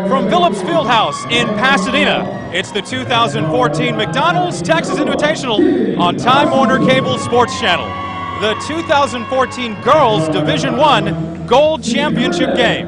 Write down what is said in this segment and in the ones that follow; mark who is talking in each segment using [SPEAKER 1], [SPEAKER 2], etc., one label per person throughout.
[SPEAKER 1] From Phillips Fieldhouse in Pasadena, it's the 2014 McDonald's Texas Invitational on Time Warner Cable Sports Channel. The 2014 Girls Division I Gold Championship Game.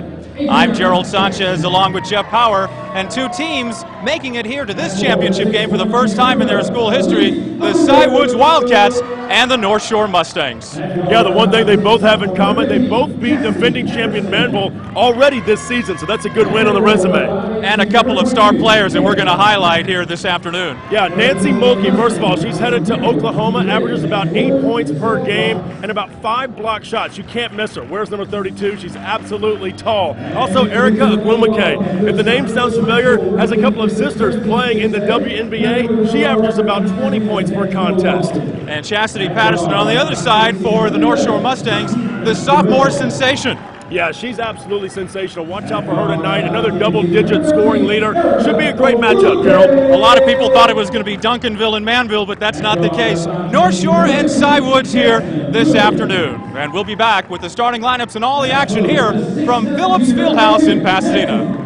[SPEAKER 1] I'm Gerald Sanchez along with Jeff Power, and two teams making it here to this championship game for the first time in their school history, the Cy Woods Wildcats and the North Shore Mustangs.
[SPEAKER 2] Yeah, the one thing they both have in common, they both beat defending champion Manville already this season, so that's a good win on the resume.
[SPEAKER 1] And a couple of star players that we're going to highlight here this afternoon.
[SPEAKER 2] Yeah, Nancy Mulkey, first of all, she's headed to Oklahoma, averages about 8 points per game and about 5 block shots. You can't miss her. Where's number 32? She's absolutely tall. Also, Erica Agwumake, if the name sounds familiar, has a couple of sisters playing in the WNBA. She averages about 20 points per contest.
[SPEAKER 1] And Chastity Patterson on the other side for the North Shore Mustangs, the sophomore sensation.
[SPEAKER 2] Yeah, she's absolutely sensational. Watch out for her tonight. Another double-digit scoring leader. Should be a great matchup, Gerald.
[SPEAKER 1] A lot of people thought it was going to be Duncanville and Manville, but that's not the case. North Shore and Cy Woods here this afternoon. And we'll be back with the starting lineups and all the action here from Phillips Fieldhouse in Pasadena.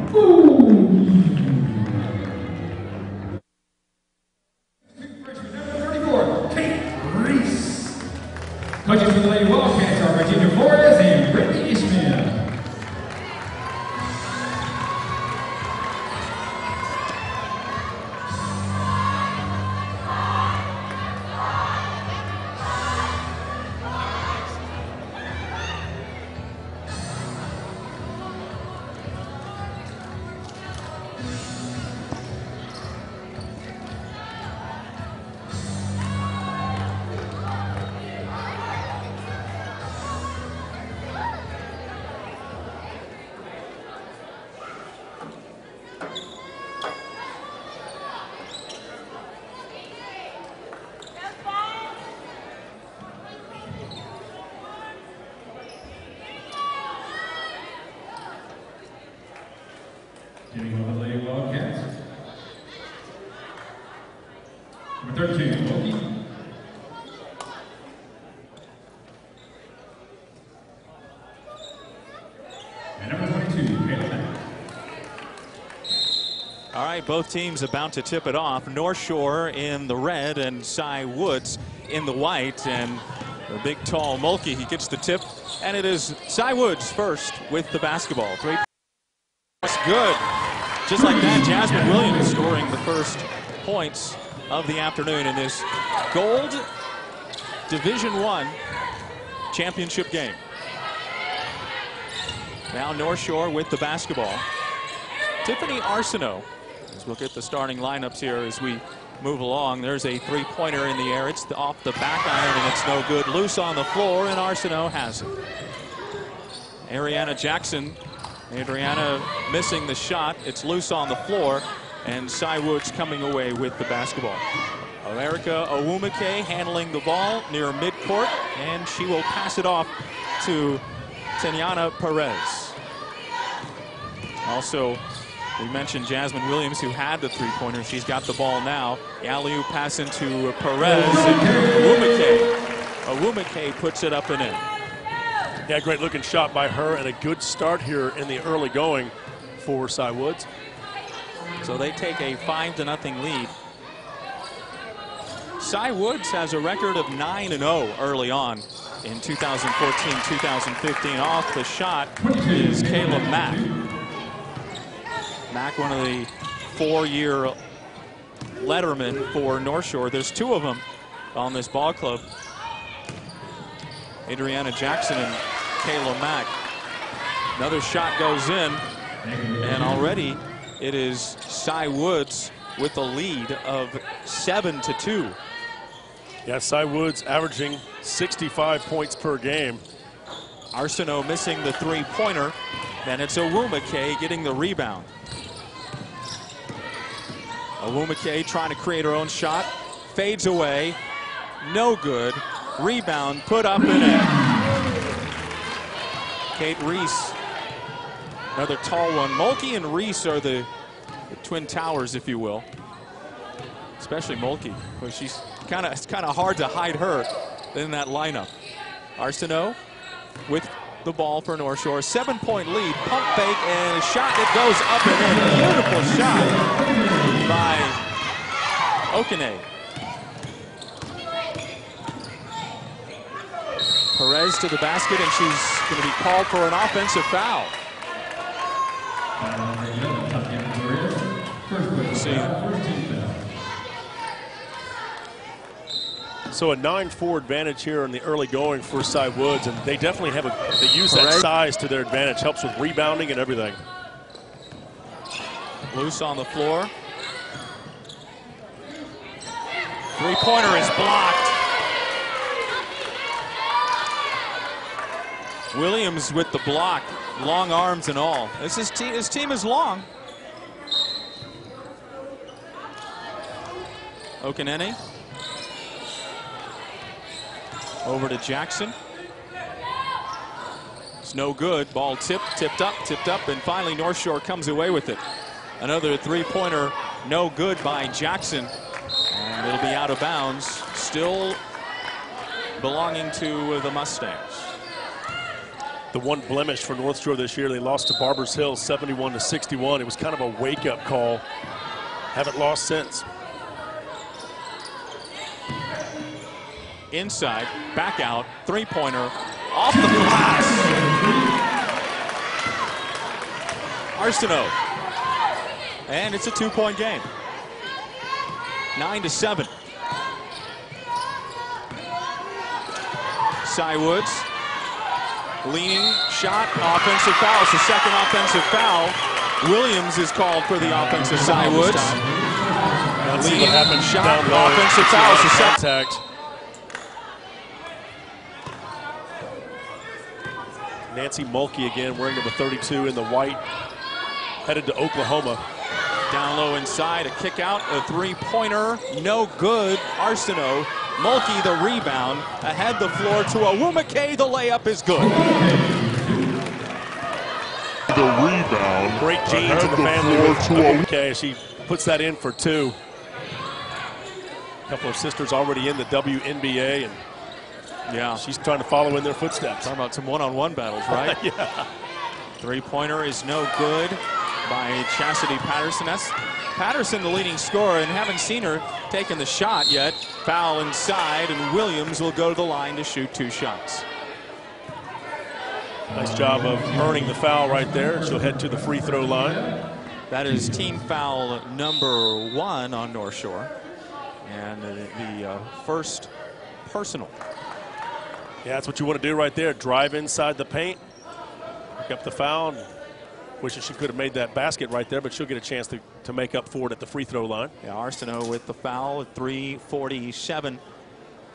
[SPEAKER 3] Coaches for the Lady Wildcats are Virginia Flores and Brittany Ishmael. Getting on the Lady Wildcats. Number 32, Mulkey. And number 22, Caleb.
[SPEAKER 1] All right, both teams about to tip it off. North Shore in the red and Cy Woods in the white. And the big, tall Mulkey, he gets the tip. And it is Cy Woods first with the basketball. That's good. Just like that, Jasmine Williams scoring the first points of the afternoon in this Gold Division I championship game. Now North Shore with the basketball. Tiffany Arsenault, as we'll get the starting lineups here as we move along. There's a three-pointer in the air. It's off the back iron, and it's no good. Loose on the floor, and Arsenault has it. Ariana Jackson. Adriana missing the shot. It's loose on the floor, and Cy Woods coming away with the basketball. America Owumake handling the ball near midcourt, and she will pass it off to Tanyana Perez. Also, we mentioned Jasmine Williams, who had the three-pointer. She's got the ball now. The alley-oop pass into Perez, and Owumake puts it up and in.
[SPEAKER 2] Yeah, great looking shot by her and a good start here in the early going for Cy Woods.
[SPEAKER 1] So they take a 5-0 lead. Cy Woods has a record of 9-0 early on in 2014-2015. Off the shot is Caleb Mack. Mack, one of the 4-year lettermen for North Shore. There's 2 of them on this ball club. Adriana Jackson and Kayla Mack. Another shot goes in, and already it is Cy Woods with a lead of 7-2.
[SPEAKER 2] Yeah, Cy Woods averaging 65 points per game.
[SPEAKER 1] Arsenault missing the three-pointer. Then it's Owumake getting the rebound. Owumake trying to create her own shot. Fades away. No good. Rebound put up and in. Kate Reese, another tall one. Mulkey and Reese are the twin towers, if you will. Especially Mulkey, but it's kind of hard to hide her in that lineup. Arsenault with the ball for North Shore. 7-point lead, pump fake, and a shot that goes up and in. Beautiful shot by Okene. Perez to the basket, and she's going to be called for an offensive foul.
[SPEAKER 2] So a 9-4 advantage here in the early going for Cy Woods, and they definitely have they use that size to their advantage. Helps with rebounding and everything.
[SPEAKER 1] Loose on the floor. Three-pointer is blocked. Williams with the block, long arms and all. His team is long. Okanene. Over to Jackson. It's no good. Ball tipped up, and finally North Shore comes away with it. Another three-pointer, no good by Jackson. And it'll be out of bounds, still belonging to the Mustangs.
[SPEAKER 2] The one blemish for North Shore this year, they lost to Barbers Hill 71-61. It was kind of a wake-up call. Haven't lost since.
[SPEAKER 1] Inside, back out, three-pointer, off the glass. Arsenault. And it's a two-point game. 9-7. Cy Woods. Leaning, shot, offensive foul. It's the second offensive foul. Williams is called for the offensive. Cy Woods.
[SPEAKER 2] Let's see what happens.
[SPEAKER 1] Shot, offensive foul. It's the second.
[SPEAKER 2] Contact. Nancy Mulkey again wearing number 32 in the white, headed to Oklahoma.
[SPEAKER 1] Down low inside, a kick out, a three-pointer, no good. Arsenault, Mulkey the rebound, ahead the floor to Awumake, the layup is good.
[SPEAKER 4] The rebound.
[SPEAKER 2] Great genes in the family with Awumake. She puts that in for two. A couple of sisters already in the WNBA, and
[SPEAKER 1] yeah,
[SPEAKER 2] she's trying to follow in their footsteps.
[SPEAKER 1] Talking about some one-on-one battles, right?
[SPEAKER 2] Yeah.
[SPEAKER 1] Three-pointer is no good by Chastity Patterson. That's Patterson, the leading scorer, and haven't seen her taking the shot yet. Foul inside, and Williams will go to the line to shoot two shots.
[SPEAKER 2] Nice job of earning the foul right there. She'll head to the free throw line.
[SPEAKER 1] That is team foul number 1 on North Shore, and the first personal.
[SPEAKER 2] Yeah, that's what you want to do right there. Drive inside the paint, pick up the foul. Wishing she could have made that basket right there, but she'll get a chance to make up for it at the free throw line.
[SPEAKER 1] Yeah, Arsenault with the foul at 3:47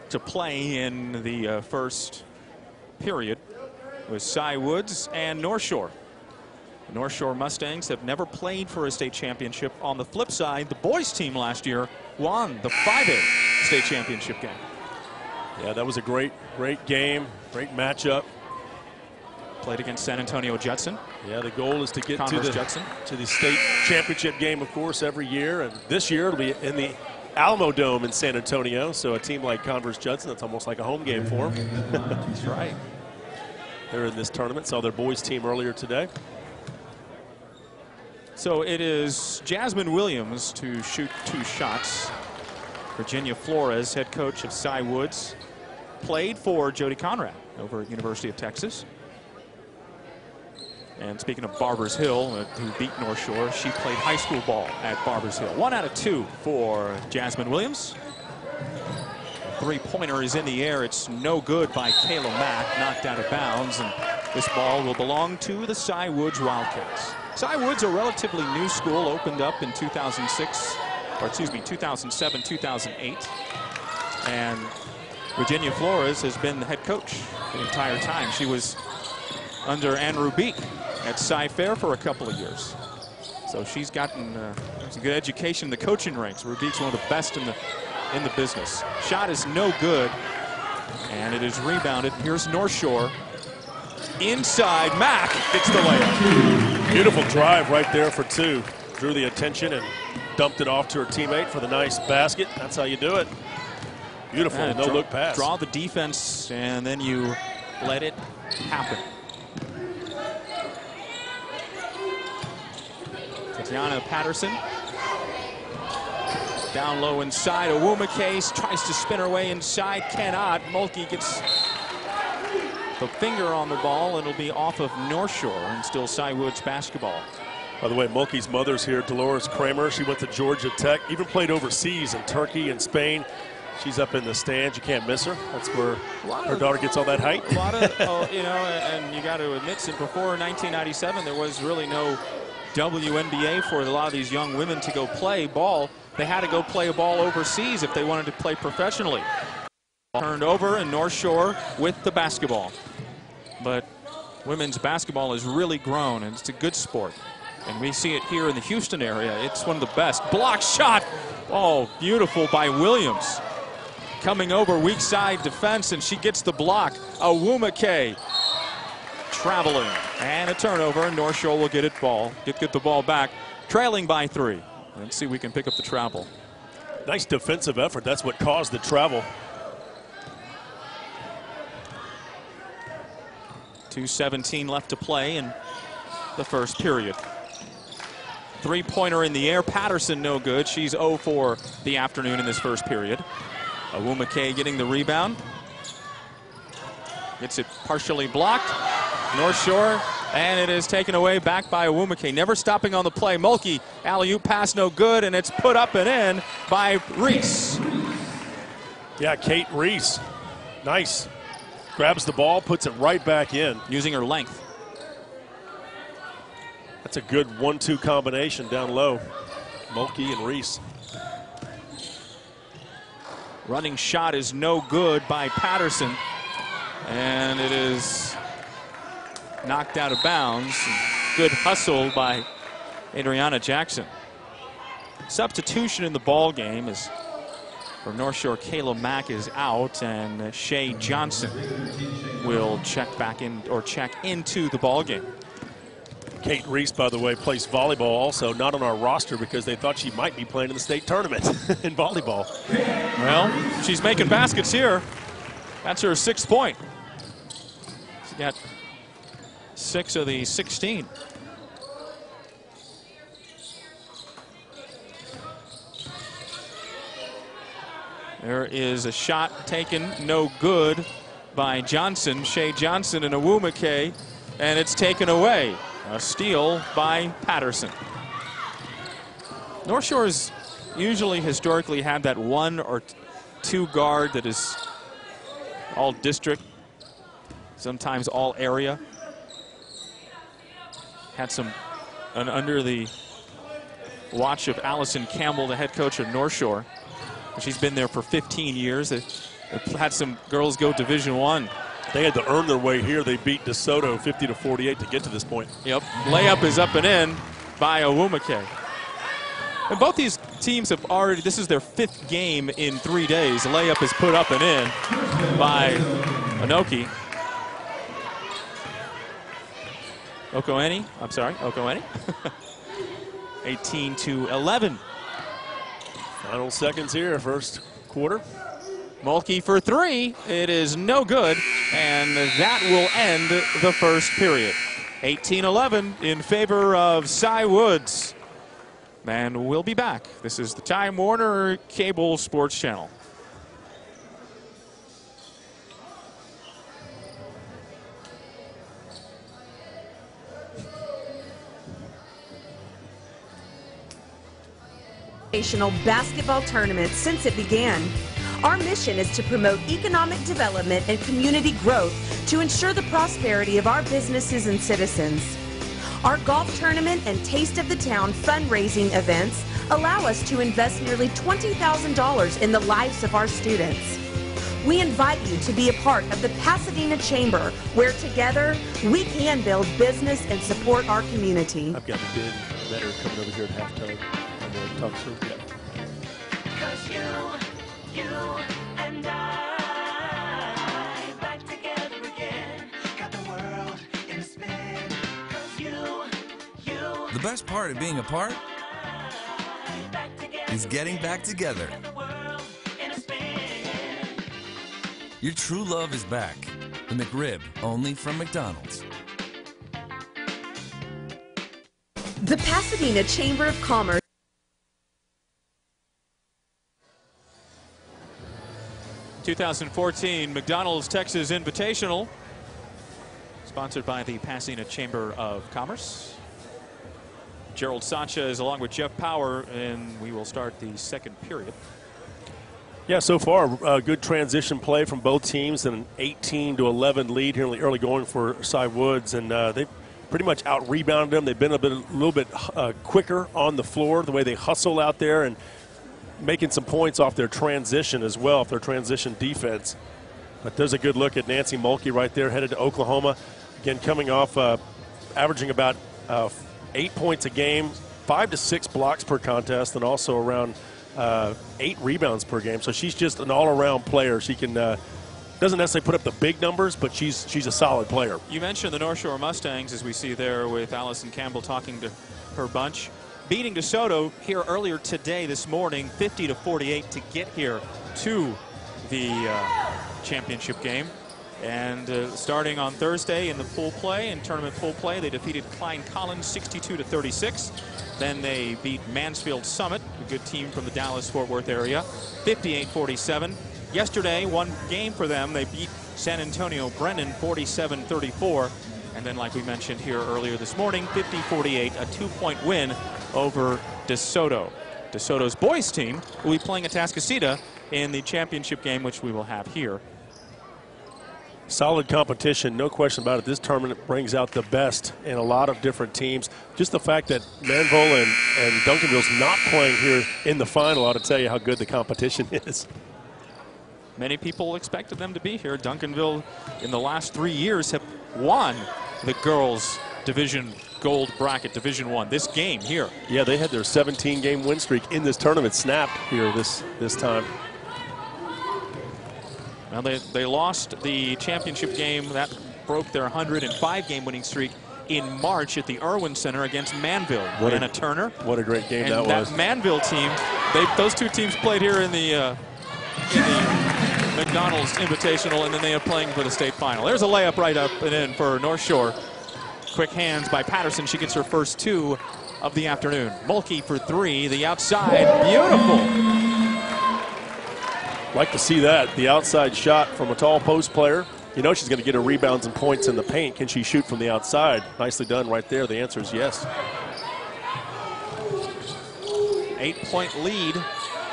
[SPEAKER 1] to play in the first period with Cy Woods and North Shore. The North Shore Mustangs have never played for a state championship. On the flip side, the boys team last year won the 5A state championship game.
[SPEAKER 2] Yeah, that was a great game, great matchup.
[SPEAKER 1] Played against San Antonio Judson.
[SPEAKER 2] Yeah, the goal is to get
[SPEAKER 1] Converse
[SPEAKER 2] to
[SPEAKER 1] Judson.
[SPEAKER 2] the state championship game, of course, every year. And this year it'll be in the Alamo Dome in San Antonio. So a team like Converse Judson, that's almost like a home game for them.
[SPEAKER 1] That's right.
[SPEAKER 2] They're in this tournament. Saw their boys team earlier today.
[SPEAKER 1] So it is Jasmine Williams to shoot two shots. Virginia Flores, head coach of Cy Woods, played for Jody Conrad over at University of Texas. And speaking of Barbers Hill, who beat North Shore, she played high school ball at Barbers Hill. 1 out of 2 for Jasmine Williams. Three-pointer is in the air. It's no good by Kayla Mack, knocked out of bounds. And this ball will belong to the Cy Woods Wildcats. Cy Woods, a relatively new school, opened up in 2007, 2008. And Virginia Flores has been the head coach the entire time. She was under Ann Rubique at Cy Fair for a couple of years. So she's gotten some good education in the coaching ranks. Rubique's one of the best in the business. Shot is no good, and it is rebounded. Here's North Shore. Inside, Mack gets the layup.
[SPEAKER 2] Beautiful drive right there for two. Drew the attention and dumped it off to her teammate for the nice basket. That's how you do it. Beautiful, no-look pass.
[SPEAKER 1] Draw the defense, and then you let it happen. Tiana Patterson. Down low inside. Owumakase tries to spin her way inside. Cannot. Mulkey gets the finger on the ball. It'll be off of North Shore, and still Cy Woods basketball.
[SPEAKER 2] By the way, Mulkey's mother's here, Dolores Kramer. She went to Georgia Tech, even played overseas in Turkey and Spain. She's up in the stands. You can't miss her. That's where her daughter gets all that height.
[SPEAKER 1] A lot of, you know, and you got to admit, since before 1997, there was really no WNBA for a lot of these young women to go play ball. They had to go play a ball overseas if they wanted to play professionally. Turned over, and North Shore with the basketball. But women's basketball has really grown, and it's a good sport. And we see it here in the Houston area. It's one of the best. Block shot. Oh, beautiful by Williams. Coming over, weak side defense, and she gets the block. Owumakase traveling. And a turnover, and North Shore will get the ball back, trailing by 3. Let's see if we can pick up the travel.
[SPEAKER 2] Nice defensive effort. That's what caused the travel.
[SPEAKER 1] 2:17 left to play in the first period. Three-pointer in the air. Patterson no good. She's 0 for the afternoon in this first period. Owumakase getting the rebound. Gets it partially blocked. North Shore, and it is taken away back by Owumakase. Never stopping on the play. Mulkey, alley-oop pass no good, and it's put up and in by Reese.
[SPEAKER 2] Yeah, Kate Reese. Nice. Grabs the ball, puts it right back in.
[SPEAKER 1] Using her length.
[SPEAKER 2] That's a good 1-2 combination down low. Mulkey and Reese.
[SPEAKER 1] Running shot is no good by Patterson. And it is knocked out of bounds. Good hustle by Adriana Jackson. Substitution in the ball game is for North Shore. Kayla Mack is out, and Shea Johnson will check back in, or check into the ball game.
[SPEAKER 2] Kate Reese, by the way, plays volleyball also, not on our roster because they thought she might be playing in the state tournament in volleyball.
[SPEAKER 1] Well, she's making baskets here. That's her 6th point. She got 6 of the 16. There is a shot taken, no good by Johnson, Shea Johnson, and Owumakase, and it's taken away. A steal by Patterson. North Shore has usually historically had that 1 or 2 guard that is all district, sometimes all area. Had some, under the watch of Allison Campbell, the head coach of North Shore. She's been there for 15 years. They've had some girls go Division I.
[SPEAKER 2] They had to earn their way here. They beat DeSoto 50-48 to get to this point.
[SPEAKER 1] Yep. Layup is up and in by Owumakase. And both these teams have already, this is their 5th game in 3 days. The layup is put up and in by Anoki. Okoeni, I'm sorry, Okoeni. 18-11.
[SPEAKER 2] Final seconds here, first quarter.
[SPEAKER 1] Mulkey for 3. It is no good, and that will end the first period. 18-11 in favor of Cy Woods. And we'll be back. This is the Time Warner Cable Sports Channel.
[SPEAKER 5] Basketball tournament since it began. Our mission is to promote economic development and community growth to ensure the prosperity of our businesses and citizens. Our golf tournament and Taste of the Town fundraising events allow us to invest nearly $20,000 in the lives of our students. We invite you to be a part of the Pasadena Chamber, where together we can build business and support our community.
[SPEAKER 2] I've got a bid better coming over here at halftime. I'm going to talk through that.
[SPEAKER 6] You and I back together again. Got the world in a spin. 'Cause you.
[SPEAKER 7] The best part of being apart is getting back together. Your true love is back. The McRib, only from McDonald's.
[SPEAKER 5] The Pasadena Chamber of Commerce.
[SPEAKER 1] (2014) McDonald's Texas Invitational, sponsored by the Pasadena Chamber of Commerce. Gerald Sanchez along with Jeff Power, and we will start the second period.
[SPEAKER 2] Yeah, so far a good transition play from both teams and an 18-11 lead here in the early going for Cy Woods, and they've pretty much out-rebounded them. They've been a little bit quicker on the floor, the way they hustle out there, and making some points off their transition as well, off their transition defense. But there's a good look at Nancy Mulkey right there, headed to Oklahoma. Again, coming off averaging about 8 points a game, 5 to 6 blocks per contest, and also around 8 rebounds per game. So she's just an all-around player. She can doesn't necessarily put up the big numbers, but she's a solid player.
[SPEAKER 1] You mentioned the North Shore Mustangs, as we see there with Allison Campbell talking to her bunch. Beating DeSoto here earlier today, this morning, 50-48 to get here to the championship game. And starting on Thursday in the pool play, in tournament pool play, they defeated Klein Collins 62-36. Then they beat Mansfield Summit, a good team from the Dallas-Fort Worth area, 58-47. Yesterday, one game for them, they beat San Antonio Brennan 47-34. And then, like we mentioned here earlier this morning, 50-48, a 2-point win over DeSoto. DeSoto's boys team will be playing Atascocita in the championship game, which we will have here.
[SPEAKER 2] Solid competition, no question about it. This tournament brings out the best in a lot of different teams. Just the fact that Manville and Duncanville's not playing here in the final ought to tell you how good the competition is.
[SPEAKER 1] Many people expected them to be here. Duncanville, in the last 3 years, have won the girls' division gold bracket, Division I, this game here.
[SPEAKER 2] Yeah, they had their 17-game win streak in this tournament snapped here this time.
[SPEAKER 1] Well, they lost the championship game. That broke their 105-game winning streak in March at the Irwin Center against Manville. Anna Turner.
[SPEAKER 2] What a great game
[SPEAKER 1] and
[SPEAKER 2] that was.
[SPEAKER 1] That Manville team, those two teams played here in the McDonald's Invitational, and then they are playing for the state final. There's a layup right up and in for North Shore. Quick hands by Patterson. She gets her first 2 of the afternoon. Mulkey for 3, the outside, beautiful.
[SPEAKER 2] Like to see that, the outside shot from a tall post player. You know she's going to get her rebounds and points in the paint. Can she shoot from the outside? Nicely done right there. The answer is yes.
[SPEAKER 1] 8-point lead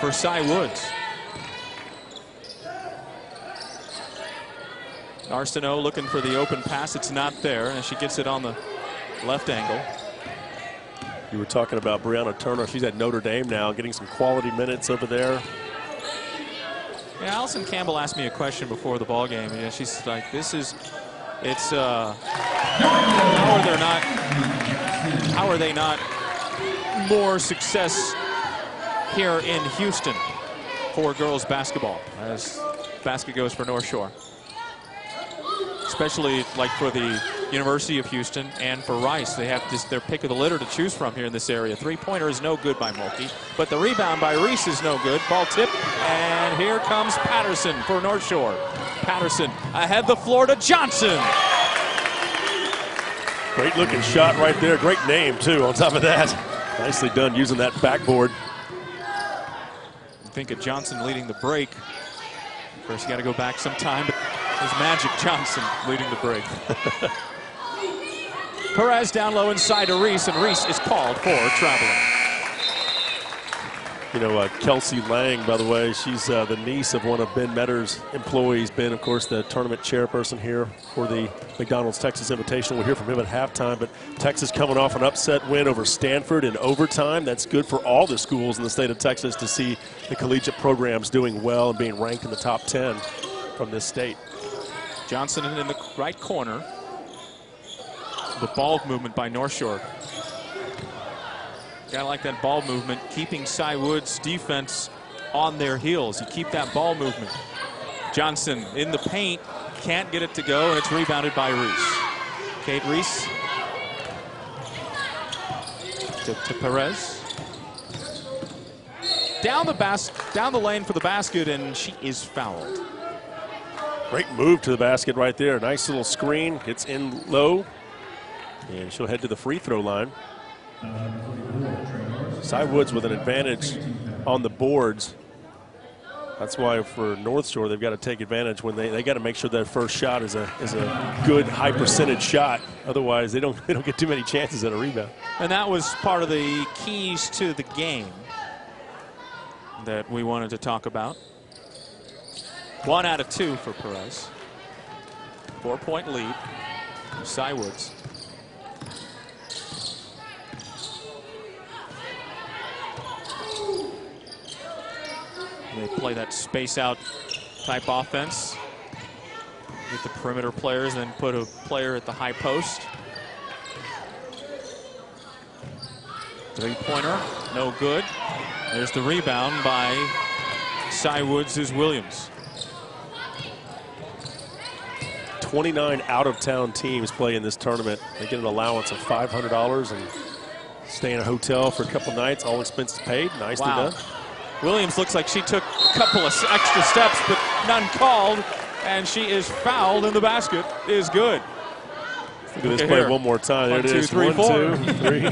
[SPEAKER 1] for Cy Woods. Arsenault looking for the open pass. It's not there, and she gets it on the left angle.
[SPEAKER 2] You were talking about Brianna Turner. She's at Notre Dame now, getting some quality minutes over there.
[SPEAKER 1] Yeah, Allison Campbell asked me a question before the ball game. Yeah, she's like, how are they not more success here in Houston for girls basketball as basket goes for North Shore? Especially like for the University of Houston and for Rice. They have their pick of the litter to choose from here in this area. 3-pointer is no good by Mulkey, but the rebound by Reese is no good. Ball tip, and here comes Patterson for North Shore. Patterson ahead the floor to Johnson.
[SPEAKER 2] Great looking shot right there. Great name too on top of that. Nicely done using that backboard.
[SPEAKER 1] I think of Johnson leading the break. First you got to go back some time, but there's Magic Johnson leading the break. Perez down low inside to Reese, and Reese is called for traveling.
[SPEAKER 2] You know, Kelsey Lang, by the way, she's the niece of one of Ben Metter's employees. Ben, of course, the tournament chairperson here for the McDonald's Texas Invitational. We'll hear from him at halftime, but Texas coming off an upset win over Stanford in overtime. That's good for all the schools in the state of Texas to see the collegiate programs doing well and being ranked in the top 10 from this state.
[SPEAKER 1] Johnson in the right corner. The ball movement by North Shore. Gotta like that ball movement, keeping Cy Woods' defense on their heels. You keep that ball movement. Johnson in the paint, can't get it to go, and it's rebounded by Reese. Kate Reese to Perez. Down the lane for the basket, and she is fouled.
[SPEAKER 2] Great move to the basket right there. Nice little screen. Gets in low. And she'll head to the free throw line. Cy Woods with an advantage on the boards. That's why for North Shore they've got to take advantage when they got to make sure that first shot is a good high percentage shot. Otherwise they don't get too many chances at a rebound.
[SPEAKER 1] And that was part of the keys to the game that we wanted to talk about. 1 out of 2 for Perez. 4-point lead. Cy Woods. They play that space out type offense with the perimeter players, then put a player at the high post. 3-pointer, no good. There's the rebound by Cy Woods' Williams.
[SPEAKER 2] 29 out-of-town teams play in this tournament. They get an allowance of $500 and stay in a hotel for a couple nights, all expenses paid. Nicely done.
[SPEAKER 1] Williams looks like she took a couple of extra steps, but none called, and she is fouled, and the basket is good.
[SPEAKER 2] Look at this play one more time. There it is.
[SPEAKER 1] 1, 2, 3, 4.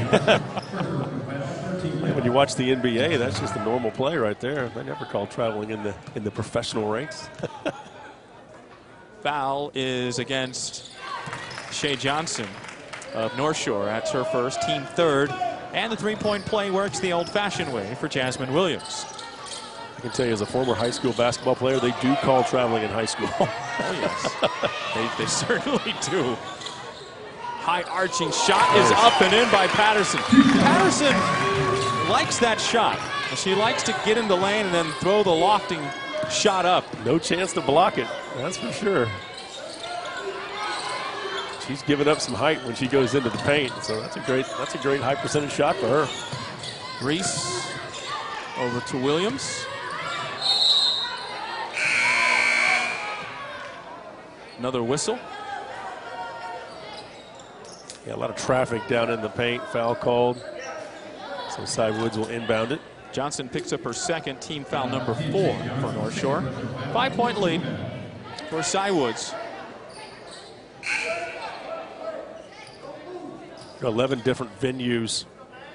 [SPEAKER 2] 3. When you watch the NBA, that's just a normal play right there. They never call traveling in the professional ranks.
[SPEAKER 1] Foul is against Shea Johnson of North Shore. That's her first, team third. And the three-point play works the old-fashioned way for Jasmine Williams.
[SPEAKER 2] I can tell you, as a former high school basketball player, they do call traveling in high school.
[SPEAKER 1] Oh, yes. they certainly do. High arching shot is up and in by Patterson. Patterson likes that shot. She likes to get in the lane and then throw the lofting shot up.
[SPEAKER 2] No chance to block it, that's for sure. She's giving up some height when she goes into the paint, so that's a great high percentage shot for her.
[SPEAKER 1] Reese over to Williams. Another whistle.
[SPEAKER 2] Yeah, a lot of traffic down in the paint. Foul called. So Cy Woods will inbound it.
[SPEAKER 1] Johnson picks up her second, team foul number 4 for North Shore. 5-point lead for Cy Woods.
[SPEAKER 2] 11 different venues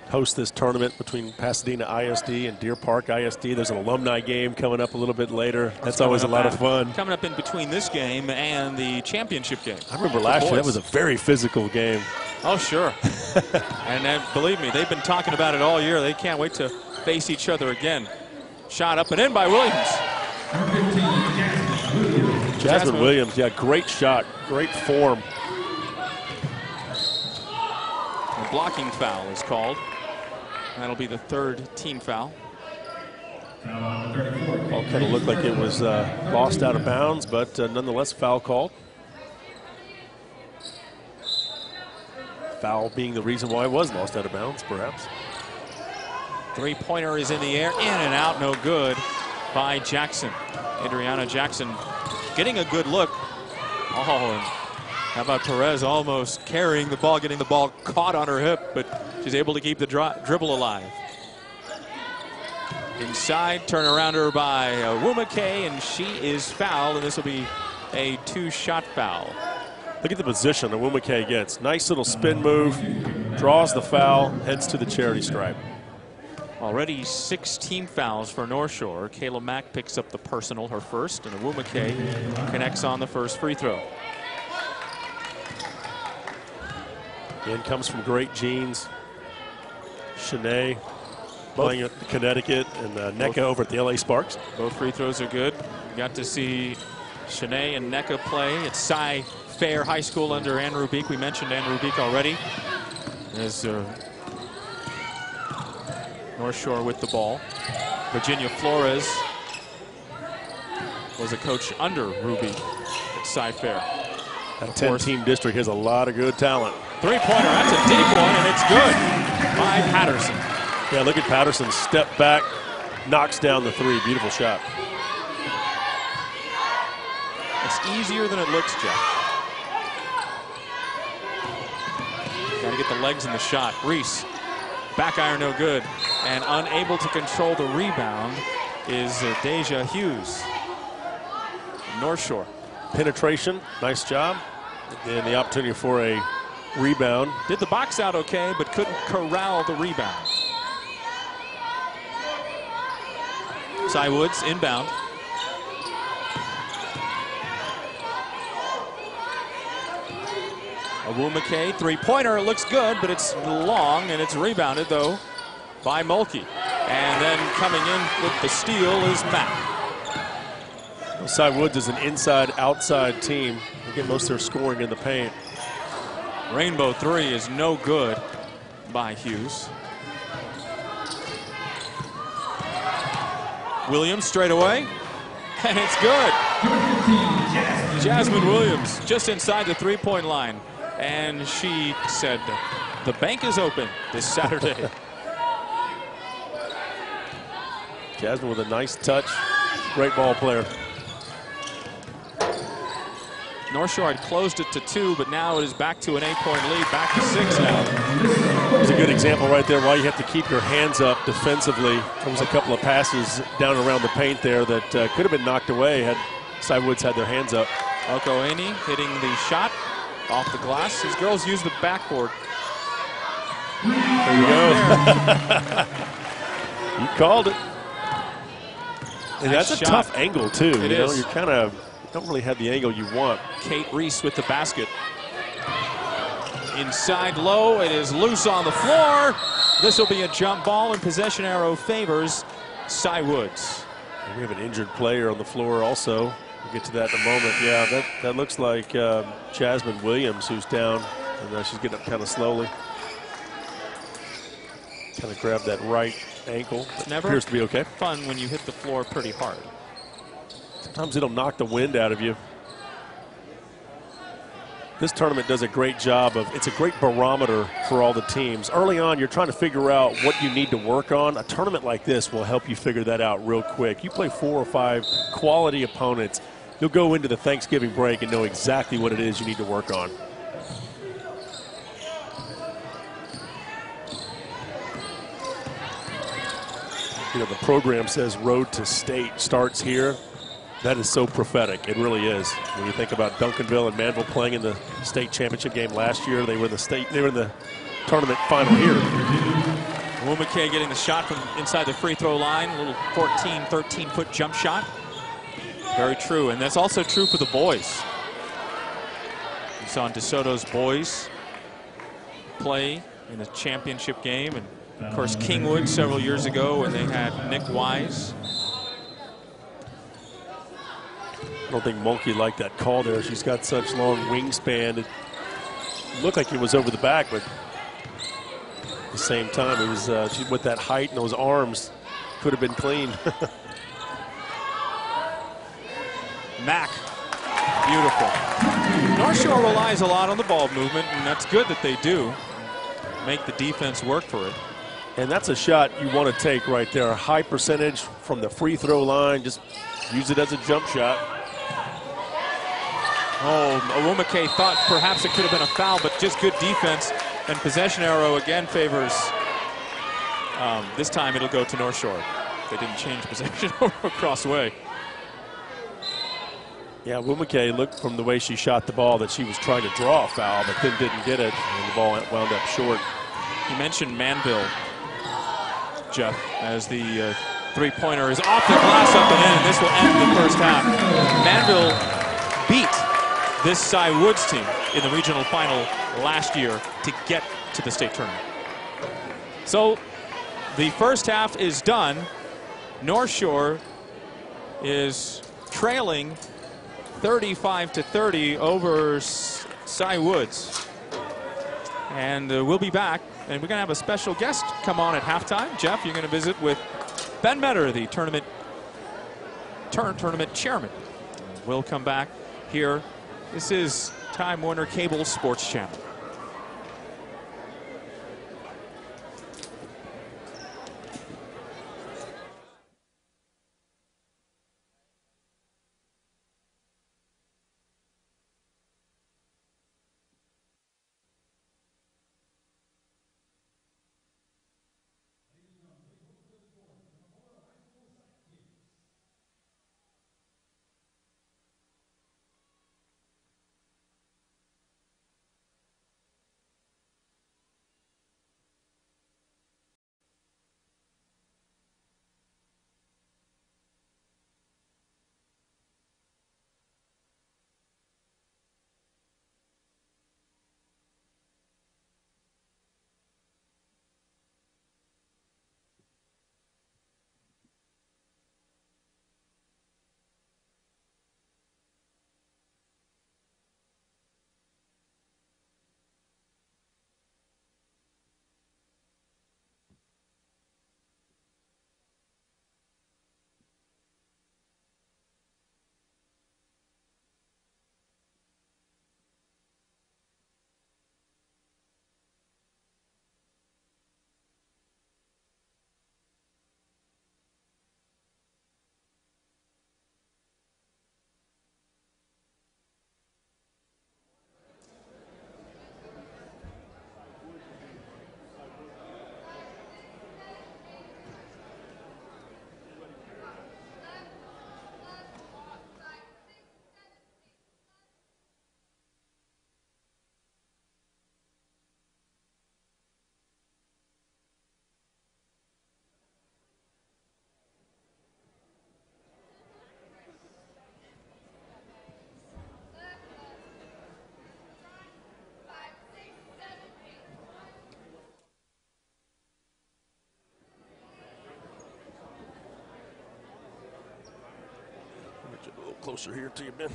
[SPEAKER 2] host this tournament between Pasadena ISD and Deer Park ISD. There's an alumni game coming up a little bit later. That's always a lot of fun.
[SPEAKER 1] Coming up in between this game and the championship game.
[SPEAKER 2] I remember last year that was a very physical game.
[SPEAKER 1] Oh, sure. And believe me, they've been talking about it all year. They can't wait to face each other again. Shot up and in by Williams.
[SPEAKER 2] Jasmine Williams, yeah, great shot, great form.
[SPEAKER 1] A blocking foul is called. That'll be the third team foul.
[SPEAKER 2] All kind of looked like it was lost out of bounds, but nonetheless, foul called. Foul being the reason why it was lost out of bounds, perhaps.
[SPEAKER 1] Three-pointer is in the air, in and out, no good by Jackson. Adriana Jackson getting a good look. Oh, and how about Perez almost carrying the ball, getting the ball caught on her hip, but she's able to keep the dribble alive. Inside, turn around her by Wumake, and she is fouled, and this will be a 2-shot foul.
[SPEAKER 2] Look at the position that Wumake gets. Nice little spin move, draws the foul, heads to the charity stripe.
[SPEAKER 1] Already 6 team fouls for North Shore. Kayla Mack picks up the personal, her first, and Wumake connects on the first free throw.
[SPEAKER 2] Again, comes from great genes. Shanae playing at Connecticut, and NECA over at the LA Sparks.
[SPEAKER 1] Both free throws are good. We got to see Shanae and NECA play at Cy Fair High School under Ann Rubik. We mentioned Ann Rubik already. As North Shore with the ball. Virginia Flores was a coach under Rubik at Cy Fair.
[SPEAKER 2] That 10-team district has a lot of good talent.
[SPEAKER 1] Three-pointer, that's a deep one, and it's good by Patterson.
[SPEAKER 2] Yeah, look at Patterson, step back, knocks down the three. Beautiful shot.
[SPEAKER 1] It's easier than it looks, Jeff. Got to get the legs in the shot. Reese, back iron no good, and unable to control the rebound is Deja Hughes. North Shore.
[SPEAKER 2] Penetration, nice job. And the opportunity for a rebound.
[SPEAKER 1] Did the box out okay, but couldn't corral the rebound. Cy Woods inbound. Awumake, three-pointer, looks good, but it's long, and it's rebounded, though, by Mulkey. And then coming in with the steal is Mack.
[SPEAKER 2] Cy Woods is an inside-outside team. They get most of their scoring in the paint.
[SPEAKER 1] Rainbow three is no good by Hughes. Williams straight away, and it's good. Jasmine Williams just inside the three-point line. And she said, the bank is open this Saturday.
[SPEAKER 2] Jasmine with a nice touch. Great ball player.
[SPEAKER 1] North Shore had closed it to 2, but now it is back to an 8-point lead, back to 6 now.
[SPEAKER 2] It's a good example right there why you have to keep your hands up defensively. There was a couple of passes down around the paint there that could have been knocked away had Cy Woods had their hands up.
[SPEAKER 1] Okoeni hitting the shot off the glass. These girls use the backboard.
[SPEAKER 2] There you go. You called it. And
[SPEAKER 1] Nice
[SPEAKER 2] that's a
[SPEAKER 1] shot.
[SPEAKER 2] tough angle too.
[SPEAKER 1] It
[SPEAKER 2] you know,
[SPEAKER 1] is.
[SPEAKER 2] you kind of don't really have the angle you want.
[SPEAKER 1] Kate Reese with the basket. Inside low, it is loose on the floor. This will be a jump ball, and possession arrow favors Cy Woods.
[SPEAKER 2] And we have an injured player on the floor also. We'll get to that in a moment. Yeah, that looks like Jasmine Williams, who's down, and she's getting up kind of slowly. Kind of grabbed that right ankle.
[SPEAKER 1] Never
[SPEAKER 2] appears to be okay.
[SPEAKER 1] Fun when you hit the floor pretty hard.
[SPEAKER 2] Sometimes it'll knock the wind out of you. This tournament does a great job of, it's a great barometer for all the teams. Early on, you're trying to figure out what you need to work on. A tournament like this will help you figure that out real quick. You play 4 or 5 quality opponents, you'll go into the Thanksgiving break and know exactly what it is you need to work on. You know, the program says Road to State starts here. That is so prophetic. It really is. When you think about Duncanville and Manville playing in the state championship game last year, they were in the tournament final here.
[SPEAKER 1] Awumake getting the shot from inside the free throw line. A little 14, 13-foot jump shot. Very true, and that's also true for the boys. You saw DeSoto's boys play in the championship game, and of course Kingwood several years ago when they had Nick Wise.
[SPEAKER 2] I don't think Mulkey liked that call there. She's got such long wingspan. It looked like it was over the back, but at the same time, it was she, with that height and those arms, could have been clean.
[SPEAKER 1] Mack, beautiful. North Shore relies a lot on the ball movement, and that's good that they do. Make the defense work for it.
[SPEAKER 2] And that's a shot you want to take right there. A high percentage from the free throw line. Just use it as a jump shot.
[SPEAKER 1] Oh, Awumake thought perhaps it could have been a foul, but just good defense. And possession arrow again favors. This time it'll go to North Shore. They didn't change possession across way.
[SPEAKER 2] Yeah, Awumake looked from the way she shot the ball that she was trying to draw a foul, but then didn't get it, and the ball wound up short.
[SPEAKER 1] You mentioned Manville, Jeff, as the three-pointer is off the glass up and in, and this will end the first half. Manville beat this Cy Woods team in the regional final last year to get to the state tournament. So the first half is done. North Shore is trailing 35-30 over Cy Woods. And we'll be back, and we're going to have a special guest come on at halftime. Jeff, you're going to visit with Ben Metter, the tournament chairman. We'll come back here. This is Time Warner Cable Sports Channel.
[SPEAKER 2] closer here to you, Ben.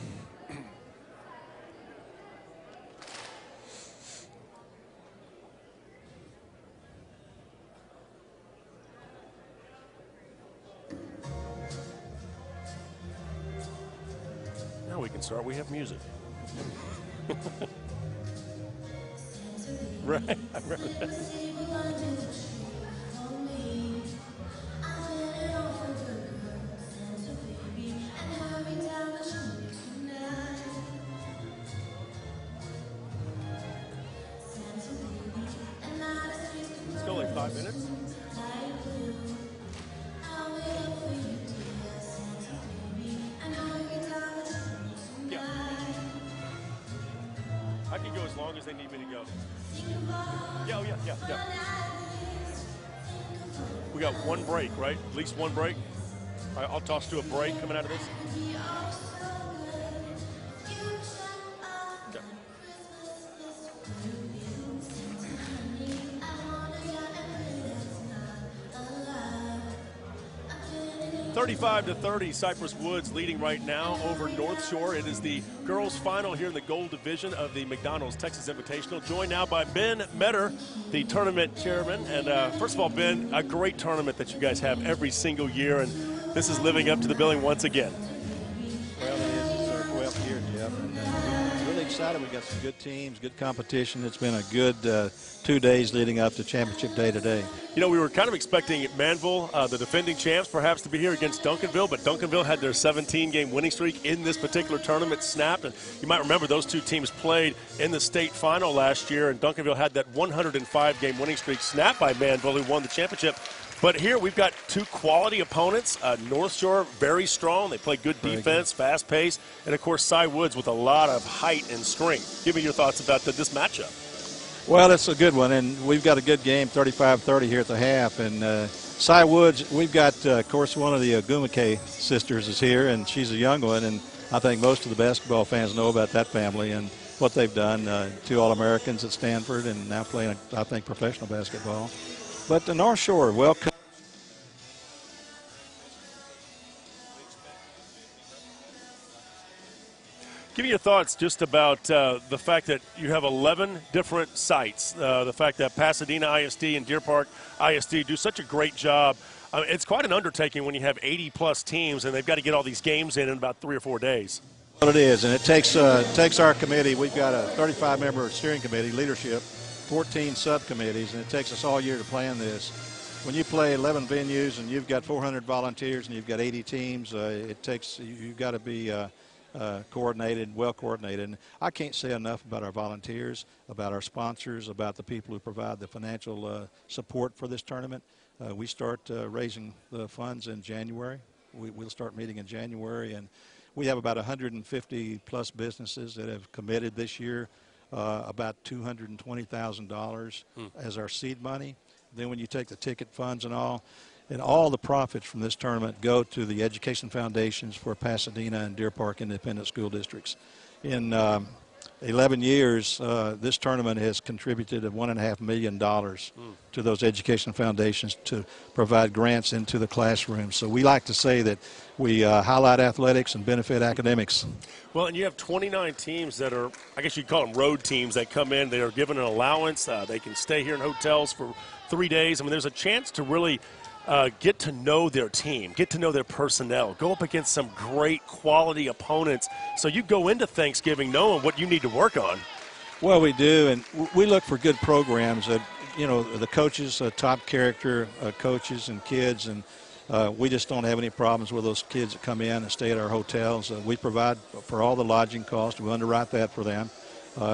[SPEAKER 2] Now we can start. We have music. Right, I remember that. It's only 5 minutes. Yeah. I can go as long as they need me to go. Yeah, yeah. We got one break, right? At least one break. All right, I'll toss to a break coming out of this. Okay. 35-30, Cypress Woods leading right now over North Shore. It is the girls' final here in the gold division of the McDonald's Texas Invitational. Joined now by Ben Metter, the tournament chairman. And first of all, Ben, a great tournament that you guys have every single year, and this is living up to the billing once again.
[SPEAKER 8] Well, it is. It's our 12th year, Jeff. And we're really excited. We've got some good teams, good competition. It's been a good 2 days leading up to championship day today.
[SPEAKER 2] You know, we were kind of expecting Manville, the defending champs, perhaps to be here against Duncanville, but Duncanville had their 17-game winning streak in this particular tournament snapped. And you might remember those two teams played in the state final last year, and Duncanville had that 105-game winning streak snapped by Manville, who won the championship. But here we've got two quality opponents. North Shore, very strong. They play good defense, fast pace, and, of course, Cy Woods with a lot of height and strength. Give me your thoughts about this matchup.
[SPEAKER 8] Well, it's a good one, and we've got a good game, 35-30 here at the half. And Cy Woods, we've got, of course, one of the Agumake sisters is here, and she's a young one, and I think most of the basketball fans know about that family and what they've done. 2 All-Americans at Stanford and now playing, I think, professional basketball. But the North Shore, welcome.
[SPEAKER 2] Give me your thoughts just about the fact that you have 11 different sites, the fact that Pasadena ISD and Deer Park ISD do such a great job. It's quite an undertaking when you have 80-plus teams, and they've got to get all these games in about 3 or 4 days.
[SPEAKER 8] Well, it is, and it takes our committee. We've got a 35-member steering committee, leadership, 14 subcommittees, and it takes us all year to plan this. When you play 11 venues and you've got 400 volunteers and you've got 80 teams, you've got to be coordinated, well coordinated. And I can't say enough about our volunteers, about our sponsors, about the people who provide the financial support for this tournament. We start raising the funds in January. We'll start meeting in January, and we have about 150 plus businesses that have committed this year about $220,000 as our seed money. Then when you take the ticket funds and all the profits from this tournament go to the education foundations for Pasadena and Deer Park Independent School Districts. In 11 years, this tournament has contributed $1.5 million to those education foundations to provide grants into the classroom. So we like to say that we highlight athletics and benefit academics.
[SPEAKER 2] Well, and you have 29 teams that are, I guess you'd call them road teams that come in. They are given an allowance. They can stay here in hotels for 3 days. I mean, there's a chance to really get to know their team, get to know their personnel, go up against some great quality opponents. So you go into Thanksgiving knowing what you need to work on.
[SPEAKER 8] Well, we do, and we look for good programs. The coaches, top character coaches and kids, and we just don't have any problems with those kids that come in and stay at our hotels. We provide for all the lodging costs. We underwrite that for them.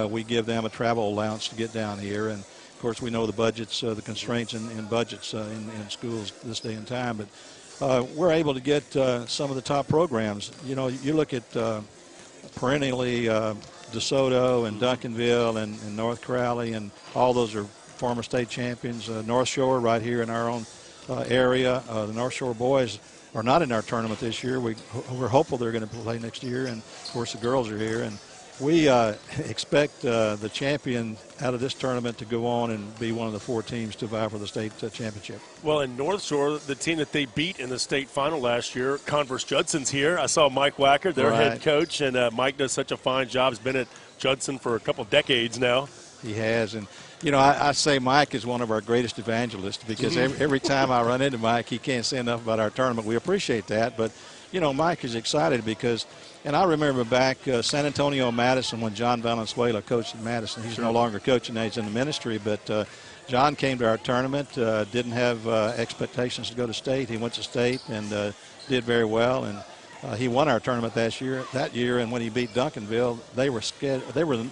[SPEAKER 8] We give them a travel allowance to get down here, and of course, we know the budgets, the constraints in budgets in schools this day and time, but we're able to get some of the top programs. You know, you look at perennially DeSoto and Duncanville and North Crowley, and all those are former state champions. North Shore right here in our own area. The North Shore boys are not in our tournament this year. We're hopeful they're going to play next year, and of course the girls are here. And We expect the champion out of this tournament to go on and be one of the 4 teams to vie for the state championship.
[SPEAKER 2] Well, in North Shore, the team that they beat in the state final last year, Converse Judson's here. I saw Mike Wacker, their head coach, and Mike does such a fine job. He's been at Judson for a couple of decades now.
[SPEAKER 8] He has, and you know, I say Mike is one of our greatest evangelists because every time I run into Mike, he can't say enough about our tournament. We appreciate that, but you know, Mike is excited because, and I remember back San Antonio Madison when John Valenzuela coached at Madison. He's no longer coaching now, he's in the ministry, but John came to our tournament, didn't have expectations to go to state. He went to state and did very well, and he won our tournament that year, and when he beat Duncanville, they were